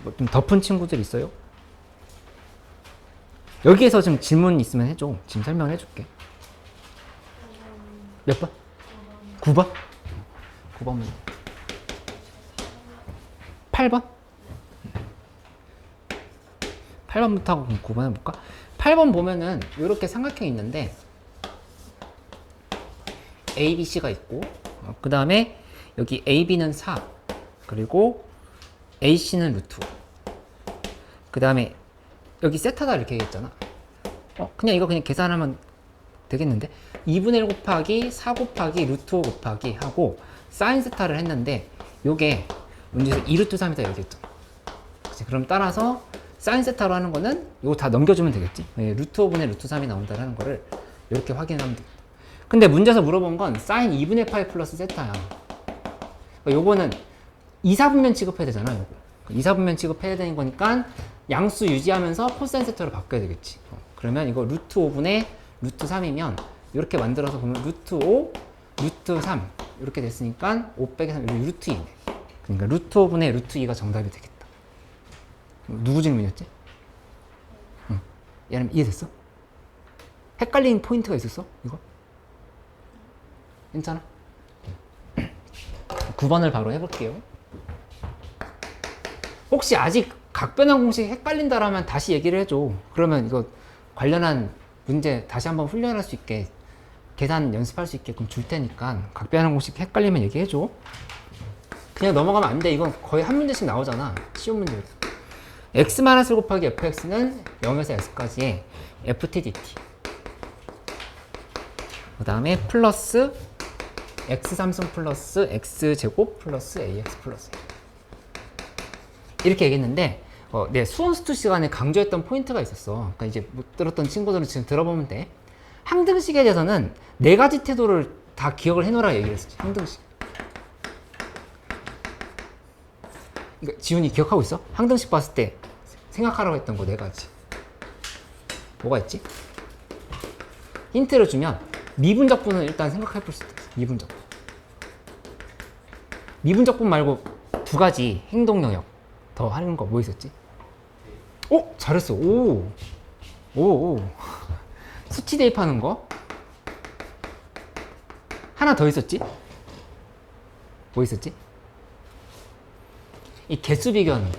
뭐 좀 더 푼 친구들 있어요? 여기에서 좀 질문 있으면 해줘. 지금 설명을 해줄게. 몇 번? 9번? 9번 문제. 8번? 8번부터 하고 9번 해볼까? 8번 보면은 이렇게 삼각형이 있는데 A, B, C가 있고 그 다음에 여기 A, B는 4 그리고 A, C는 루트 5 그 다음에 여기 세타다 이렇게 얘기했잖아. 그냥 이거 그냥 계산하면 되겠는데 2분의 1 곱하기 4 곱하기 루트 5 곱하기 하고 사인 세타를 했는데 요게 문제에서 2루트 3이다 얘기했잖아. 그치? 그럼 따라서 사인 세타로 하는 거는 이거 다 넘겨주면 되겠지. 루트 5분의 루트 3이 나온다는 거를 이렇게 확인하면 돼. 근데 문제에서 물어본 건 사인 2분의 파이 플러스 세타야. 요거는 2, 4분면 취급해야 되잖아. 요거. 2, 4분면 취급해야 되는 거니까 양수 유지하면서 코사인 세타로 바꿔야 되겠지. 그러면 이거 루트 5분의 루트 3이면 이렇게 만들어서 보면 루트 5, 루트 3 이렇게 됐으니까 5 빼기 3 루트 2네. 그러니까 루트 5분의 루트 2가 정답이 되겠다. 누구 질문이었지? 응. 얘는 이해됐어? 헷갈리는 포인트가 있었어? 이거? 괜찮아? 9번을 바로 해볼게요. 혹시 아직 각변환 공식 헷갈린다라면 다시 얘기를 해줘. 그러면 이거 관련한 문제 다시 한번 훈련할 수 있게 계산 연습할 수 있게끔 줄 테니까 각변환 공식 헷갈리면 얘기해줘. 그냥 넘어가면 안 돼. 이건 거의 한 문제씩 나오잖아. 쉬운 문제. x-1 곱하기 fx는 0에서 s까지의 ft dt 그 다음에 플러스 x3승 플러스 x제곱 플러스 ax 플러스 이렇게 얘기했는데 네, 수원수투 시간에 강조했던 포인트가 있었어. 그러니까 이제 못 들었던 친구들은 지금 들어보면 돼. 항등식에 대해서는 4가지 태도를 다 기억을 해놓으라 얘기를 했었지. 항등식. 이거 지훈이 기억하고 있어? 항등식 봤을 때 생각하라고 했던 거 4가지. 뭐가 있지? 힌트를 주면 미분적분은 일단 생각해 볼 수 있어. 미분적분. 미분적분 말고 2가지 행동 영역 더 하는 거 뭐 있었지? 오! 잘했어. 오! 오! 수치 대입하는 거. 하나 더 있었지? 뭐 있었지? 이 개수 비교하는 거.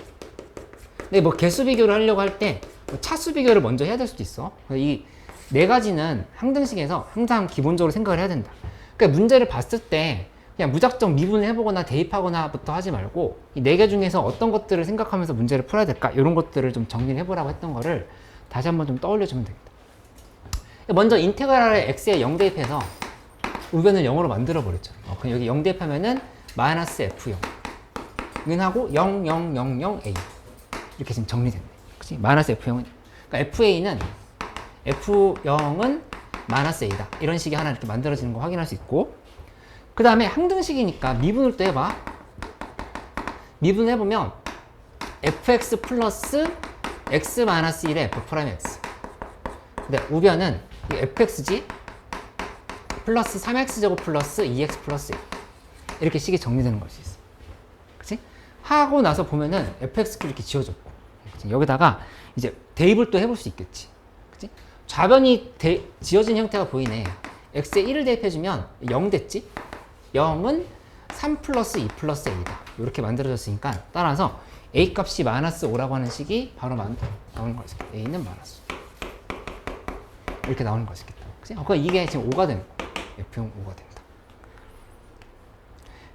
근데 뭐 개수 비교를 하려고 할 때 차수 비교를 먼저 해야 될 수도 있어. 이 4가지는 항등식에서 항상 기본적으로 생각을 해야 된다. 그러니까 문제를 봤을 때 그냥 무작정 미분을 해보거나 대입하거나부터 하지 말고 이 4개 중에서 어떤 것들을 생각하면서 문제를 풀어야 될까? 이런 것들을 좀 정리를 해보라고 했던 거를 다시 한번 좀 떠올려주면 되겠다. 먼저 인테그랄을 x에 0 대입해서 우변을 0으로 만들어 버렸죠. 그럼 여기 0 대입하면은 마이너스 f0 은하고 0, 0, 0, 0, a 이렇게 지금 정리됐네. 그치? 마이너스 f0은 그러니까 fa는 f0은 마이너스 a다. 이런 식이 하나 이렇게 만들어지는 거 확인할 수 있고, 그 다음에 항등식이니까 미분을 또 해봐. 미분을 해보면 fx 플러스 x 마이너스 1의 f 프라임 x. 근데 우변은 이 fxg 플러스 3x제곱 플러스 2x 플러스 1 이렇게 식이 정리되는 걸 수 있어. 그치? 하고 나서 보면은 fxq 이렇게 지워졌고, 그치? 여기다가 이제 대입을 또 해볼 수 있겠지. 그치? 좌변이 지어진 형태가 보이네. x에 1을 대입해주면 0 됐지? 0은 3 플러스 2 플러스 a다. 이렇게 만들어졌으니까 따라서 a 값이 마이너스 5라고 하는 식이 바로 나오는 거 있겠다. a는 마이너스 5. 이렇게 나오는 거 있겠다. 그치? 그러니까 이게 지금 5가 되는 거. F형 5가 된다.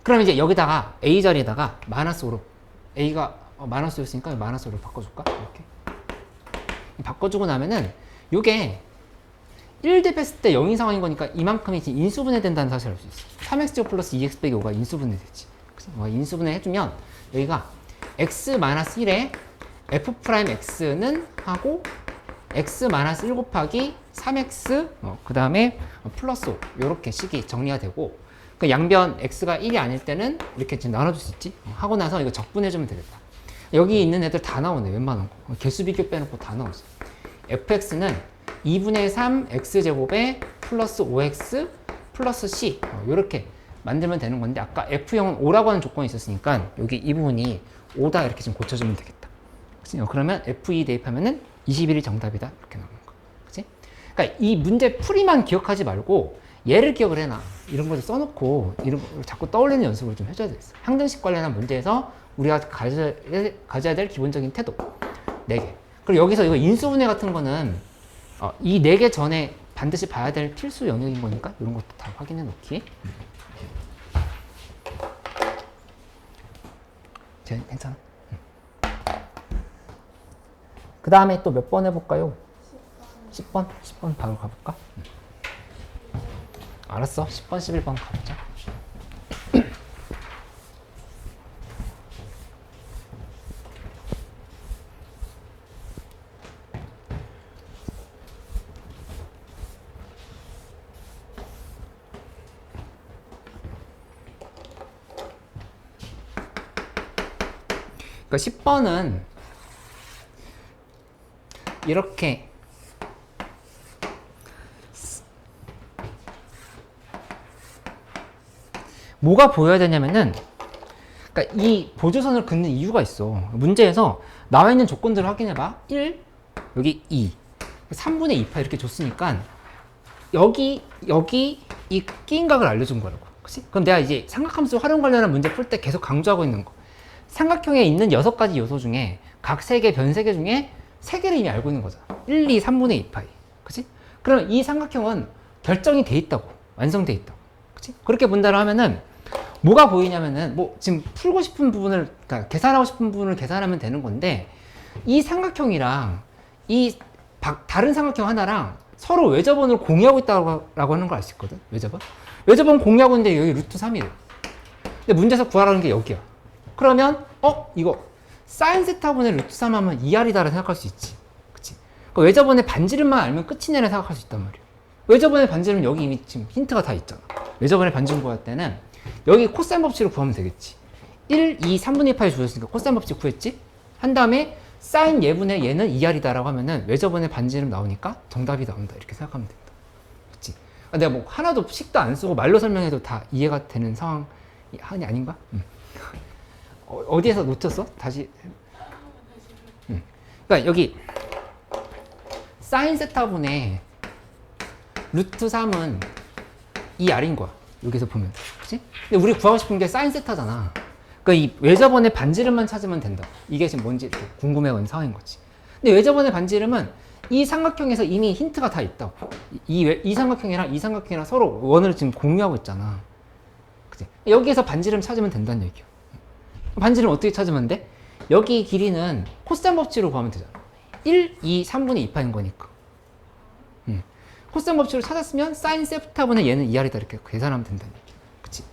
그럼 이제 여기다가 A 자리에다가 마이너스 5로 A가 마이너스 5였으니까 마이너스 5로 바꿔줄까? 이렇게 바꿔주고 나면은 요게 1 대입했을 때 0인 상황인 거니까 이만큼이 지금 인수분해 된다는 사실을 알 수 있어. 3x제곱 플러스 2x 빼기 5가 인수분해 되지. 인수분해 해주면 여기가 x 마이너스 1에 f 프라임 x는 하고 x 마이너스 1 곱하기 3x 그 다음에 플러스 5 이렇게 식이 정리가 되고, 그 양변 x가 1이 아닐 때는 이렇게 지금 나눠줄 수 있지. 하고 나서 이거 적분해주면 되겠다. 여기 있는 애들 다 나오네. 웬만한 거 개수 비교 빼놓고 다 나오죠. fx는 2분의 3 x제곱에 플러스 5x 플러스 c 이렇게 만들면 되는 건데, 아까 f형은 5라고 하는 조건이 있었으니까 여기 이 부분이 5다 이렇게 좀 고쳐주면 되겠다. 그치? 그러면 f2 대입하면은 21이 정답이다 이렇게 나오는 거. 그치? 그러니까 이 문제 풀이만 기억하지 말고 얘를 기억을 해놔. 이런 걸 써놓고 이런 걸 자꾸 떠올리는 연습을 좀 해줘야 되겠어. 항등식 관련한 문제에서 우리가 가져야 될 기본적인 태도 4개. 그리고 여기서 이거 인수분해 같은 거는 이 4개 전에 반드시 봐야 될 필수 영역인 거니까 이런 것도 다 확인해 놓기. 괜찮아. 그 다음에 또 몇 번 해볼까요? 10번? 10번 바로 가볼까? 알았어. 10번, 11번 가보자. 그러니까 10번은 이렇게 뭐가 보여야 되냐면은, 그러니까 이 보조선을 긋는 이유가 있어. 문제에서 나와 있는 조건들을 확인해봐. 1, 여기 2, 3분의 2파 이렇게 줬으니까 여기 이 끼인각을 알려준 거라고. 그치? 그럼 내가 이제 삼각함수 활용 관련한 문제 풀 때 계속 강조하고 있는 거. 삼각형에 있는 6가지 요소 중에 각 3개, 변 3개 중에 3개를 이미 알고 있는 거잖아. 1, 2, 3분의 2파이. 그치? 그럼 이 삼각형은 결정이 돼 있다고. 완성돼 있다고. 그치? 그렇게 본다고 하면은 뭐가 보이냐면은 뭐 지금 풀고 싶은 부분을, 그러니까 계산하고 싶은 부분을 계산하면 되는 건데, 이 삼각형이랑 이 다른 삼각형 하나랑 서로 외접원을 공유하고 있다고 하는 걸 알 수 있거든. 외접원 공유하고 있는데 여기 루트 3이래. 근데 문제에서 구하라는 게 여기야. 그러면 이거 사인 세타분의 루트 3 하면 2R이다라고 생각할 수 있지. 그치? 그러니까 외접원의 반지름만 알면 끝이냐라고 생각할 수 있단 말이야. 외접원의 반지름 여기 이미 지금 힌트가 다 있잖아. 외접원의 반지름 구할 때는 여기 코사인 법칙을 구하면 되겠지. 1, 2, 3분의 1파이 주어졌으니까 코사인 법칙 구했지? 한 다음에 사인 예분의 얘는 2R이다라고 하면은 외접원의 반지름 나오니까 정답이 나온다. 이렇게 생각하면 된다. 그치? 내가 뭐 하나도 식도 안 쓰고 말로 설명해도 다 이해가 되는 상황이 아닌가? 어디에서 놓쳤어? 다시. 그러니까 여기 사인 세타분의 루트 3은 2R인 거야. 여기서 보면. 그치? 근데 우리 구하고 싶은 게 사인 세타잖아. 그러니까 이 외접원의 반지름만 찾으면 된다. 이게 지금 뭔지 이렇게 궁금해하는 상황인 거지. 근데 외접원의 반지름은 이 삼각형에서 이미 힌트가 다 있다고. 이 삼각형이랑 이 삼각형이랑 서로 원을 지금 공유하고 있잖아. 그치? 여기에서 반지름 찾으면 된다는 얘기야. 반지름 어떻게 찾으면 돼? 여기 길이는 코사인 법칙으로 구하면 되잖아. 1, 2, 3분의 2파인 거니까. 코사인 법칙으로 찾았으면 사인 세타분의 얘는 2R이다 이렇게 계산하면 된다는 얘기야. 그치?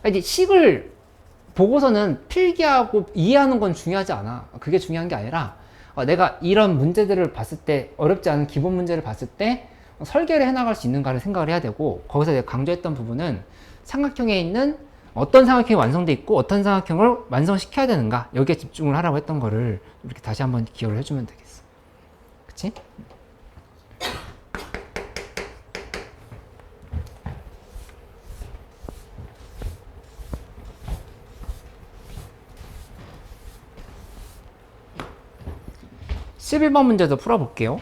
이제 식을 보고서는 필기하고 이해하는 건 중요하지 않아. 그게 중요한 게 아니라 내가 이런 문제들을 봤을 때 어렵지 않은 기본 문제를 봤을 때 설계를 해나갈 수 있는가를 생각을 해야 되고 거기서 내가 강조했던 부분은 삼각형에 있는 어떤 삼각형이 완성돼 있고 어떤 삼각형을 완성시켜야 되는가 여기에 집중을 하라고 했던 거를 이렇게 다시 한번 기억을 해주면 되겠어. 그치? 11번 문제도 풀어볼게요.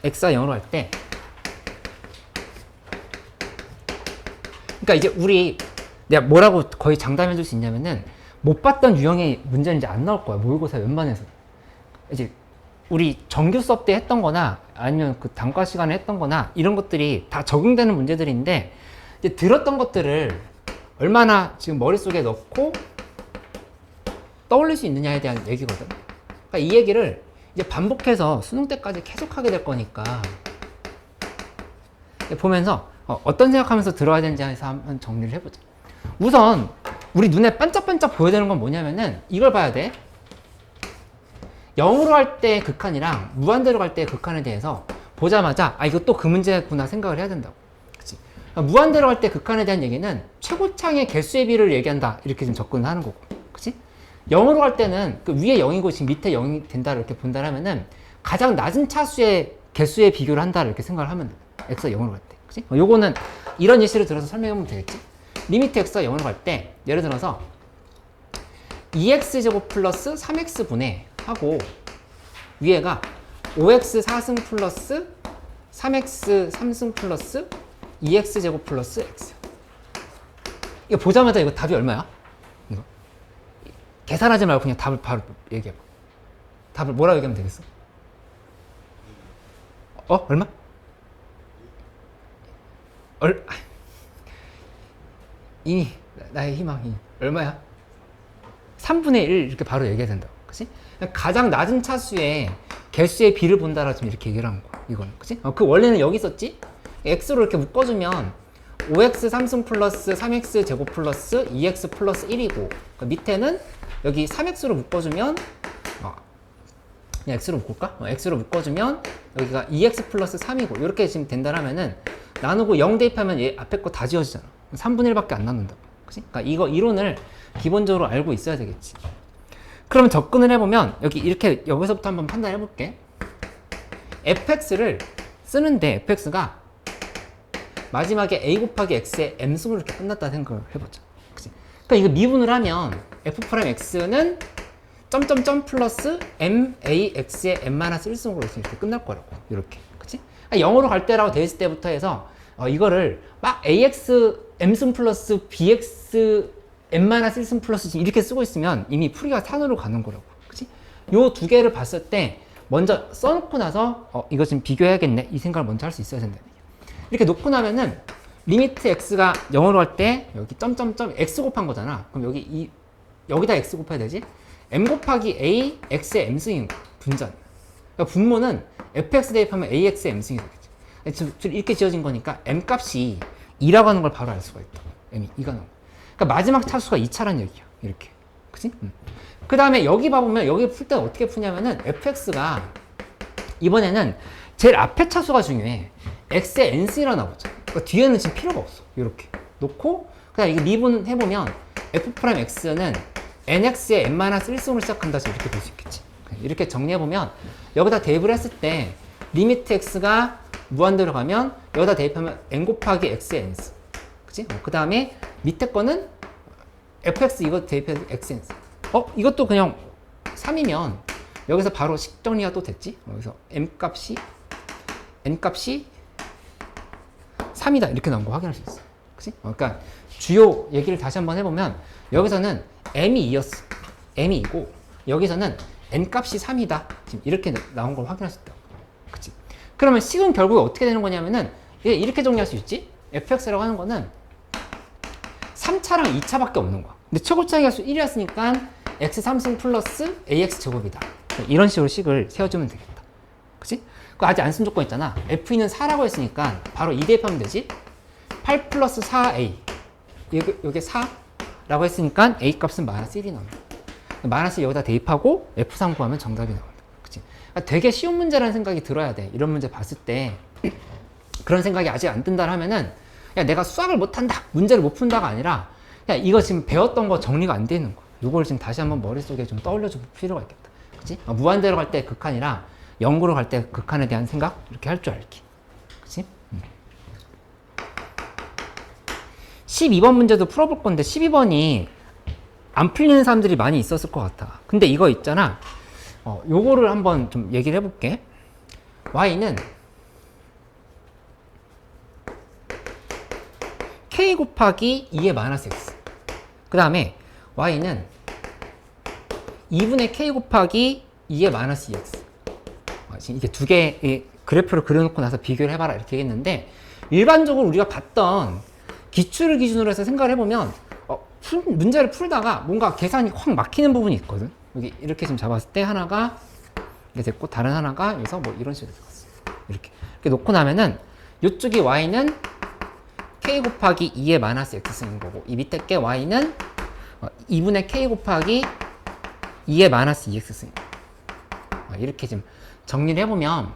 x가 0으로 할 때 그러니까 이제 우리 내가 뭐라고 거의 장담해 줄 수 있냐면은 못 봤던 유형의 문제는 이제 안 나올 거야. 모의고사 웬만해서. 이제 우리 정규 수업 때 했던 거나 아니면 그 단과 시간에 했던 거나 이런 것들이 다 적용되는 문제들인데 이제 들었던 것들을 얼마나 지금 머릿속에 넣고 떠올릴 수 있느냐에 대한 얘기거든. 그러니까 이 얘기를 이제 반복해서 수능 때까지 계속 하게 될 거니까 보면서 어떤 생각하면서 들어야 되는지 해서 한번 정리를 해보자. 우선 우리 눈에 반짝반짝 보여야 되는 건 뭐냐면은 이걸 봐야 돼. 0으로 할 때 극한이랑 무한대로 갈 때 극한에 대해서 보자마자 아 이거 또 그 문제구나 생각을 해야 된다고. 그치? 그러니까 무한대로 갈 때 극한에 대한 얘기는 최고창의 개수의 비를 얘기한다 이렇게 좀 접근을 하는 거고. 그치? 0으로 갈 때는 그 위에 0이고 지금 밑에 0이 된다 이렇게 본다라면은 가장 낮은 차수의 개수의 비교를 한다 이렇게 생각을 하면 돼. x가 0으로 갈 때. 그치? 요거는 이런 예시를 들어서 설명해보면 되겠지? 리미트 x가 0으로 갈 때 예를 들어서 2x제곱 플러스 3x분의 하고 위에가 5x 4승 플러스 3x 3승 플러스 2x제곱 플러스 x. 이거 보자마자 이거 답이 얼마야? 이거 계산하지 말고 그냥 답을 바로 얘기해봐. 답을 뭐라고 얘기하면 되겠어? 얼마? 이미 나의 희망이 얼마야? 3분의 1 이렇게 바로 얘기해야 된다고. 그치? 가장 낮은 차수의 개수의 비를 본다라 지금 이렇게 얘기를 한 거야. 이거는. 그치? 그 원래는 여기 있었지? x로 이렇게 묶어주면 5x 3승 플러스 3x 제곱 플러스 2x 플러스 1이고 그러니까 밑에는 여기 3x로 묶어주면 그냥 x로 묶을까? x로 묶어주면 여기가 2x 플러스 3이고 이렇게 지금 된다라면은 나누고 0 대입하면 얘 앞에 거 다 지워지잖아. 3분의 1밖에 안 남는다고. 그치? 그러니까 이거 이론을 기본적으로 알고 있어야 되겠지. 그러면 접근을 해보면 여기 이렇게 여기서부터 한번 판단해 볼게. fx를 쓰는데 fx가 마지막에 a 곱하기 x의 m승으로 이렇게 끝났다는 생각을 해보자. 그치? 그러니까 이거 미분을 하면 f'(x는) 점점점 플러스 max의 m-1승으로 이렇게 끝날 거라고. 이렇게. 그치? 0으로 갈 때라고 돼 있을 때부터 해서 이거를 막 ax m승 플러스 bx m-1승 플러스 이렇게 쓰고 있으면 이미 풀이가 산으로 가는 거라고. 그치? 요 두 개를 봤을 때 먼저 써놓고 나서 이거 지금 비교해야겠네 이 생각을 먼저 할 수 있어야 된다는 얘기야. 이렇게 놓고 나면은 리미트 x가 0으로 할 때 여기 점점점 x 곱한 거잖아. 그럼 여기다 x 곱해야 되지? m 곱하기 a x의 m승인 거야. 분전. 그러니까 분모는 fx 대입하면 ax의 m승이 되겠지. 이렇게 지어진 거니까 m 값이 2라고 하는 걸 바로 알 수가 있다. m이 2가 나온 거야. 그러니까 마지막 차수가 2차란 얘기야. 이렇게. 그치? 그 다음에 여기 봐보면 여기 풀 때는 어떻게 푸냐면은 fx가 이번에는 제일 앞에 차수가 중요해. x의 n승이라 나오죠. 그러니까 뒤에는 지금 필요가 없어. 이렇게 놓고 그다음 이게 미분해보면 f'x는 nx에 n-1승으로 시작한다. 이렇게 볼 수 있겠지. 이렇게 정리해보면 여기다 대입을 했을 때 리미트 x가 무한대로 가면 여기다 대입하면 n 곱하기 x의 n승. 그치? 그 다음에 밑에 거는 fx 이거 대입해서 xn. 이것도 그냥 3이면 여기서 바로 식 정리가 또 됐지? 여기서 n 값이 3이다 이렇게 나온 거 확인할 수 있어. 그치? 그러니까 주요 얘기를 다시 한번 해보면 여기서는 m이 2였어. m이 2고 여기서는 n 값이 3이다. 지금 이렇게 나온 걸 확인할 수 있다. 그치? 그러면 식은 결국에 어떻게 되는 거냐면은 이렇게 정리할 수 있지? fx라고 하는 거는 3차랑 2차밖에 없는 거야. 근데 최고차의 수 1이었으니까 x 3승 플러스 ax 제곱이다. 이런 식으로 식을 세워주면 되겠다. 그치? 그 아직 안 쓴 조건 있잖아. f는 4라고 했으니까 바로 2 대입하면 되지. 8 플러스 4a. 여기 4라고 했으니까 a 값은 마이너스 1이 나온다. 마이너스 여기다 대입하고 f3 구하면 정답이 나온다. 그치? 그러니까 되게 쉬운 문제라는 생각이 들어야 돼. 이런 문제 봤을 때 그런 생각이 아직 안 든다 하면은 야 내가 수학을 못한다. 문제를 못 푼다가 아니라 야 이거 지금 배웠던 거 정리가 안 되는 거야. 이걸 지금 다시 한번 머릿속에 좀 떠올려 줄 필요가 있겠다. 그치? 무한대로 갈 때 극한이랑 0으로 갈 때 극한에 대한 생각 이렇게 할 줄 알기. 그치? 12번 문제도 풀어볼 건데 12번이 안 풀리는 사람들이 많이 있었을 것 같아. 근데 이거 있잖아. 요거를 한번 좀 얘기를 해볼게. y는 k 곱하기 2의 마이너스 x. 그 다음에 y는 2분의 k 곱하기 2의 마이너스 2x. 지금 이게 두 개의 그래프를 그려놓고 나서 비교를 해봐라 이렇게 했는데 일반적으로 우리가 봤던 기출을 기준으로 해서 생각을 해보면 문제를 풀다가 뭔가 계산이 확 막히는 부분이 있거든. 여기 이렇게 지금 잡았을 때 하나가 이렇게 됐고 다른 하나가 여기서 뭐 이런 식으로 됐어. 이렇게 놓고 나면은 이쪽이 y는 k 곱하기 2의 마이너스 x승인 거고 이 밑에 게 y는 2분의 k 곱하기 2의 마이너스 2x승. 이렇게 좀 정리를 해보면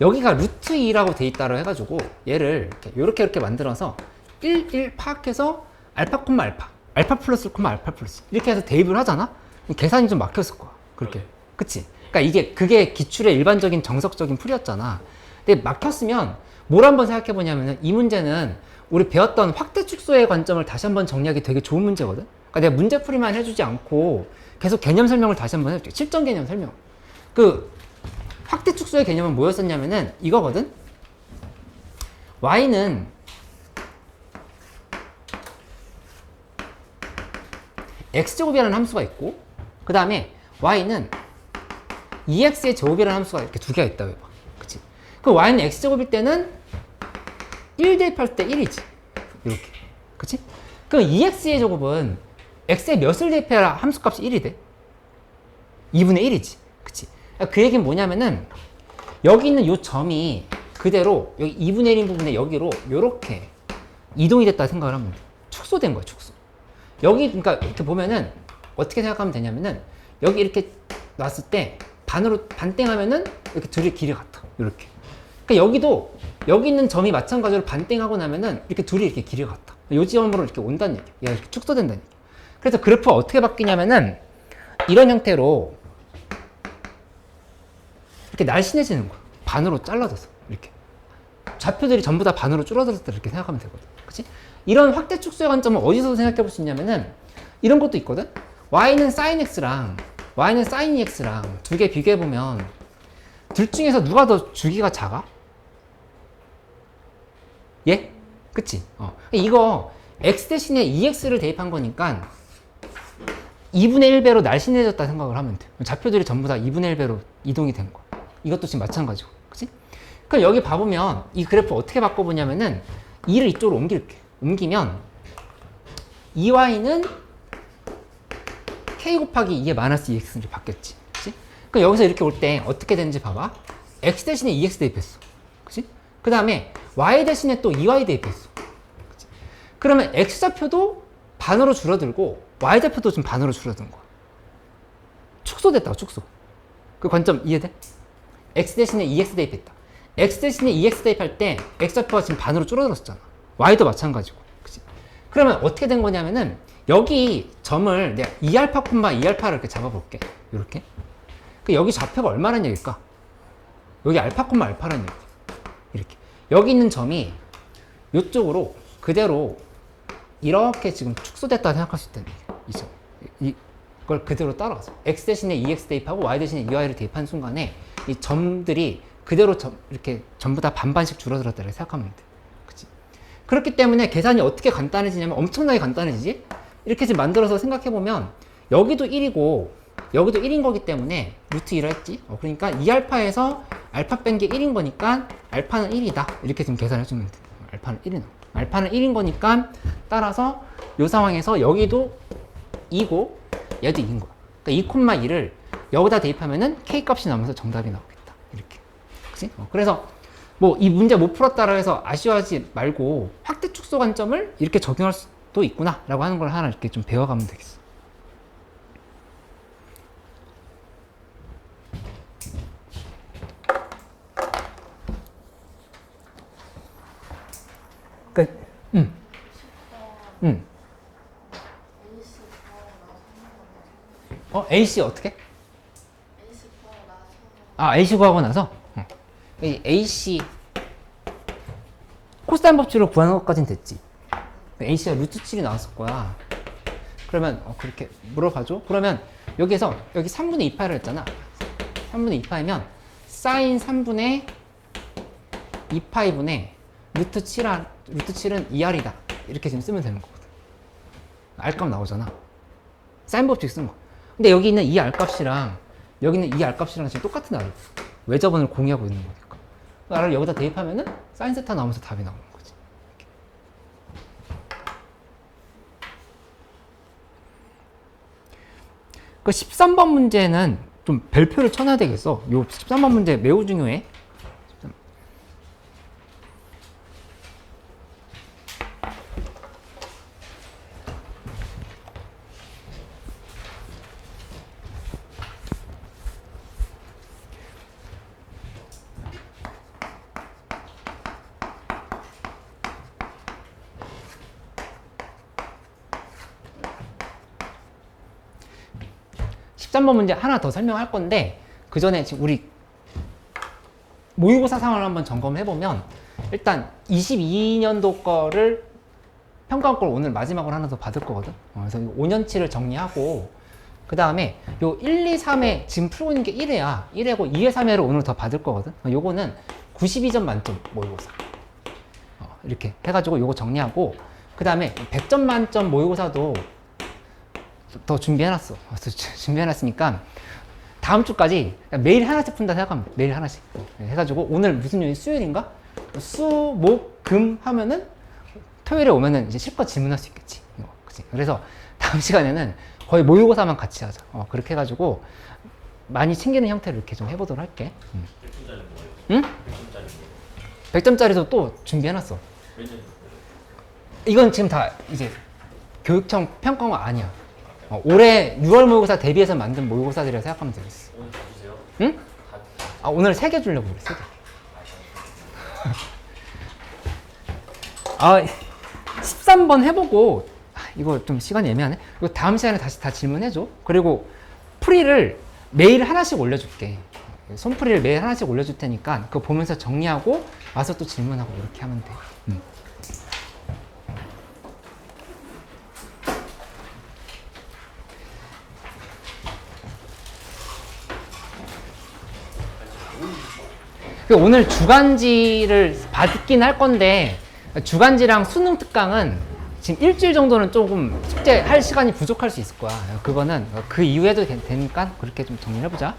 여기가 루트 2라고 돼 있다고 해가지고 얘를 이렇게 만들어서 1 파악해서 알파 콤마 알파 플러스 콤마 알파 플러스 이렇게 해서 대입을 하잖아? 계산이 좀 막혔을 거야. 그렇게. 그치? 그러니까 그게 기출의 일반적인 정석적인 풀이었잖아. 근데 막혔으면 뭘 한번 생각해 보냐면은 이 문제는 우리 배웠던 확대 축소의 관점을 다시 한번 정리하기 되게 좋은 문제거든? 그러니까 내가 문제풀이만 해주지 않고 계속 개념 설명을 다시 한번 해줄게. 실전 개념 설명. 확대 축소의 개념은 뭐였었냐면은 이거거든? y는 x제곱이라는 함수가 있고 그 다음에 y는 2x의 제곱이라는 함수가 이렇게 두 개가 있다고 해봐. 그치? 그 y는 x제곱일 때는 1 대입할 때 1이지. 이렇게. 그치? 그럼 2x의 제곱은 x의 몇을 대입해야 함수값이 1이 돼? 2분의 1이지. 그치? 그 얘기는 뭐냐면은 여기 있는 요 점이 그대로 여기 2분의 1인 부분에 여기로 요렇게 이동이 됐다 생각을 하면 돼. 축소된 거야, 축소. 여기 그러니까 이렇게 보면은 어떻게 생각하면 되냐면은 여기 이렇게 놨을 때 반땡하면은 이렇게 둘이 길이 같아. 이렇게. 그러니까 여기도 여기 있는 점이 마찬가지로 반땡하고 나면은 이렇게 둘이 이렇게 길이 같아. 요 지점으로 이렇게 온다는 얘기야. 얘가 이렇게 축소된다는 얘기야. 그래서 그래프가 어떻게 바뀌냐면은 이런 형태로 이렇게 날씬해지는 거야. 반으로 잘라져서 이렇게. 좌표들이 전부 다 반으로 줄어들었다 이렇게 생각하면 되거든. 그치? 이런 확대 축소의 관점을 어디서 생각해 볼 수 있냐면은 이런 것도 있거든. y는 sin x랑 y는 sin ex랑 두 개 비교해 보면 둘 중에서 누가 더 주기가 작아? 예? 그치? 이거 x 대신에 2x를 대입한 거니까 2분의 1배로 날씬해졌다 생각을 하면 돼. 좌표들이 전부 다 2분의 1배로 이동이 된 거야. 이것도 지금 마찬가지고. 그치? 그럼 여기 봐보면 이 그래프 어떻게 바꿔보냐면은 2를 이쪽으로 옮길게. 옮기면 2y는 k 곱하기 2의 마이너스 2x로 바뀌었지. 그치? 그럼 여기서 이렇게 올 때 어떻게 되는지 봐봐. x 대신에 2x 대입했어. 그치? 그 다음에 y 대신에 또 2y 대입했어. 그치? 그러면 x좌표도 반으로 줄어들고 y좌표도 좀 반으로 줄어든 거야. 축소됐다고, 축소. 그 관점 이해돼? x 대신에 2x 대입했다. x 대신에 2x 대입할 때 x좌표가 지금 반으로 줄어들었잖아. y도 마찬가지고. 그치? 그러면 어떻게 된 거냐면은 여기 점을 내가 2알파, 2알파를 이렇게 잡아볼게. 이렇게. 여기 좌표가 얼마란 얘기일까? 여기 알파, 알파란 얘기. 이렇게. 여기 있는 점이 이쪽으로 그대로 이렇게 지금 축소됐다고 생각할 수 있다는 얘기야. 이 점. 이걸 그대로 따라가서 x 대신에 2x 대입하고 y 대신에 2y를 대입한 순간에 이 점들이 그대로 이렇게 전부 다 반반씩 줄어들었다고 생각하면 돼. 그치? 그렇기 때문에 계산이 어떻게 간단해지냐면 엄청나게 간단해지지? 이렇게 지금 만들어서 생각해보면 여기도 1이고 여기도 1인 거기 때문에 루트 1을 했지? 그러니까 2알파에서 알파 뺀 게 1인 거니까 알파는 1이다. 이렇게 지금 계산해주면 돼. 알파는 1이 나와. 알파는 1인 거니까 따라서 이 상황에서 여기도 2고 얘도 2인 거야. 그러니까 2,2를 여기다 대입하면은 k 값이 나오면서 정답이 나오겠다. 이렇게. 그치? 그래서 뭐 이 문제 못 풀었다라 해서 아쉬워하지 말고 확대 축소 관점을 이렇게 적용할 수도 있구나 라고 하는 걸 하나 이렇게 좀 배워가면 되겠어. 끝. AC 어떻게? AC 구하고 나서? 이 AC 코사인 법칙으로 구하는 것까지는 됐지. AC가 루트 7이 나왔을 거야. 그러면 그렇게 물어봐줘. 그러면 여기에서 여기 3분의 2파이를 했잖아. 3분의 2파이면 사인 3분의 2파이분의 루트 7은 2R이다. 이렇게 지금 쓰면 되는 거거든. R값 나오잖아. 사인 법칙 쓴 거. 근데 여기 있는 이 R값이랑 여기 있는 이 R값이랑 지금 똑같은 R이야. 외접원을 공유하고 있는 거니까. R을 여기다 대입하면은 사인 세타 나오면서 답이 나오는 거지. 그 13번 문제는 좀 별표를 쳐놔야 되겠어. 요 13번 문제 매우 중요해. 13번 문제 하나 더 설명할 건데 그 전에 지금 우리 모의고사 상황을 한번 점검해 보면 일단 22년도 거를 평가원 걸 오늘 마지막으로 하나 더 받을 거거든. 그래서 5년치를 정리하고 그 다음에 요 1, 2, 3에 지금 풀고 있는 게 1회야. 1회고 2회, 3회를 오늘 더 받을 거거든. 요거는 92점 만점 모의고사. 이렇게 해가지고 요거 정리하고 그 다음에 100점 만점 모의고사도 더 준비해놨어. 준비해놨으니까 다음 주까지 매일 하나씩 푼다 생각하면 돼. 매일 하나씩 해가지고 오늘 무슨 요일? 수요일인가? 수, 목, 금 하면은 토요일에 오면은 이제 실컷 질문할 수 있겠지. 그치? 그래서 다음 시간에는 거의 모의고사만 같이 하자. 그렇게 해가지고 많이 챙기는 형태로 이렇게 좀 해보도록 할게. 100점짜리 뭐예요? 응? 100점짜리도 또 준비해놨어. 이건 지금 다 이제 교육청 평가가 아니야. 올해 6월 모의고사 대비해서 만든 모의고사들이라 생각하면 되겠어. 오늘 다 주세요? 응? 오늘 3개 주려고 그래, 3개. 13번 해보고, 이거 좀 시간이 애매하네? 이거 다음 시간에 다시 다 질문해줘. 그리고 풀이를 매일 하나씩 올려줄게. 손풀이를 매일 하나씩 올려줄 테니까 그거 보면서 정리하고 와서 또 질문하고 이렇게 하면 돼. 오늘 주간지를 받긴 할 건데 주간지랑 수능 특강은 지금 일주일 정도는 조금 숙제할 시간이 부족할 수 있을 거야. 그거는 그 이후에도 되니까 그렇게 좀 정리해보자.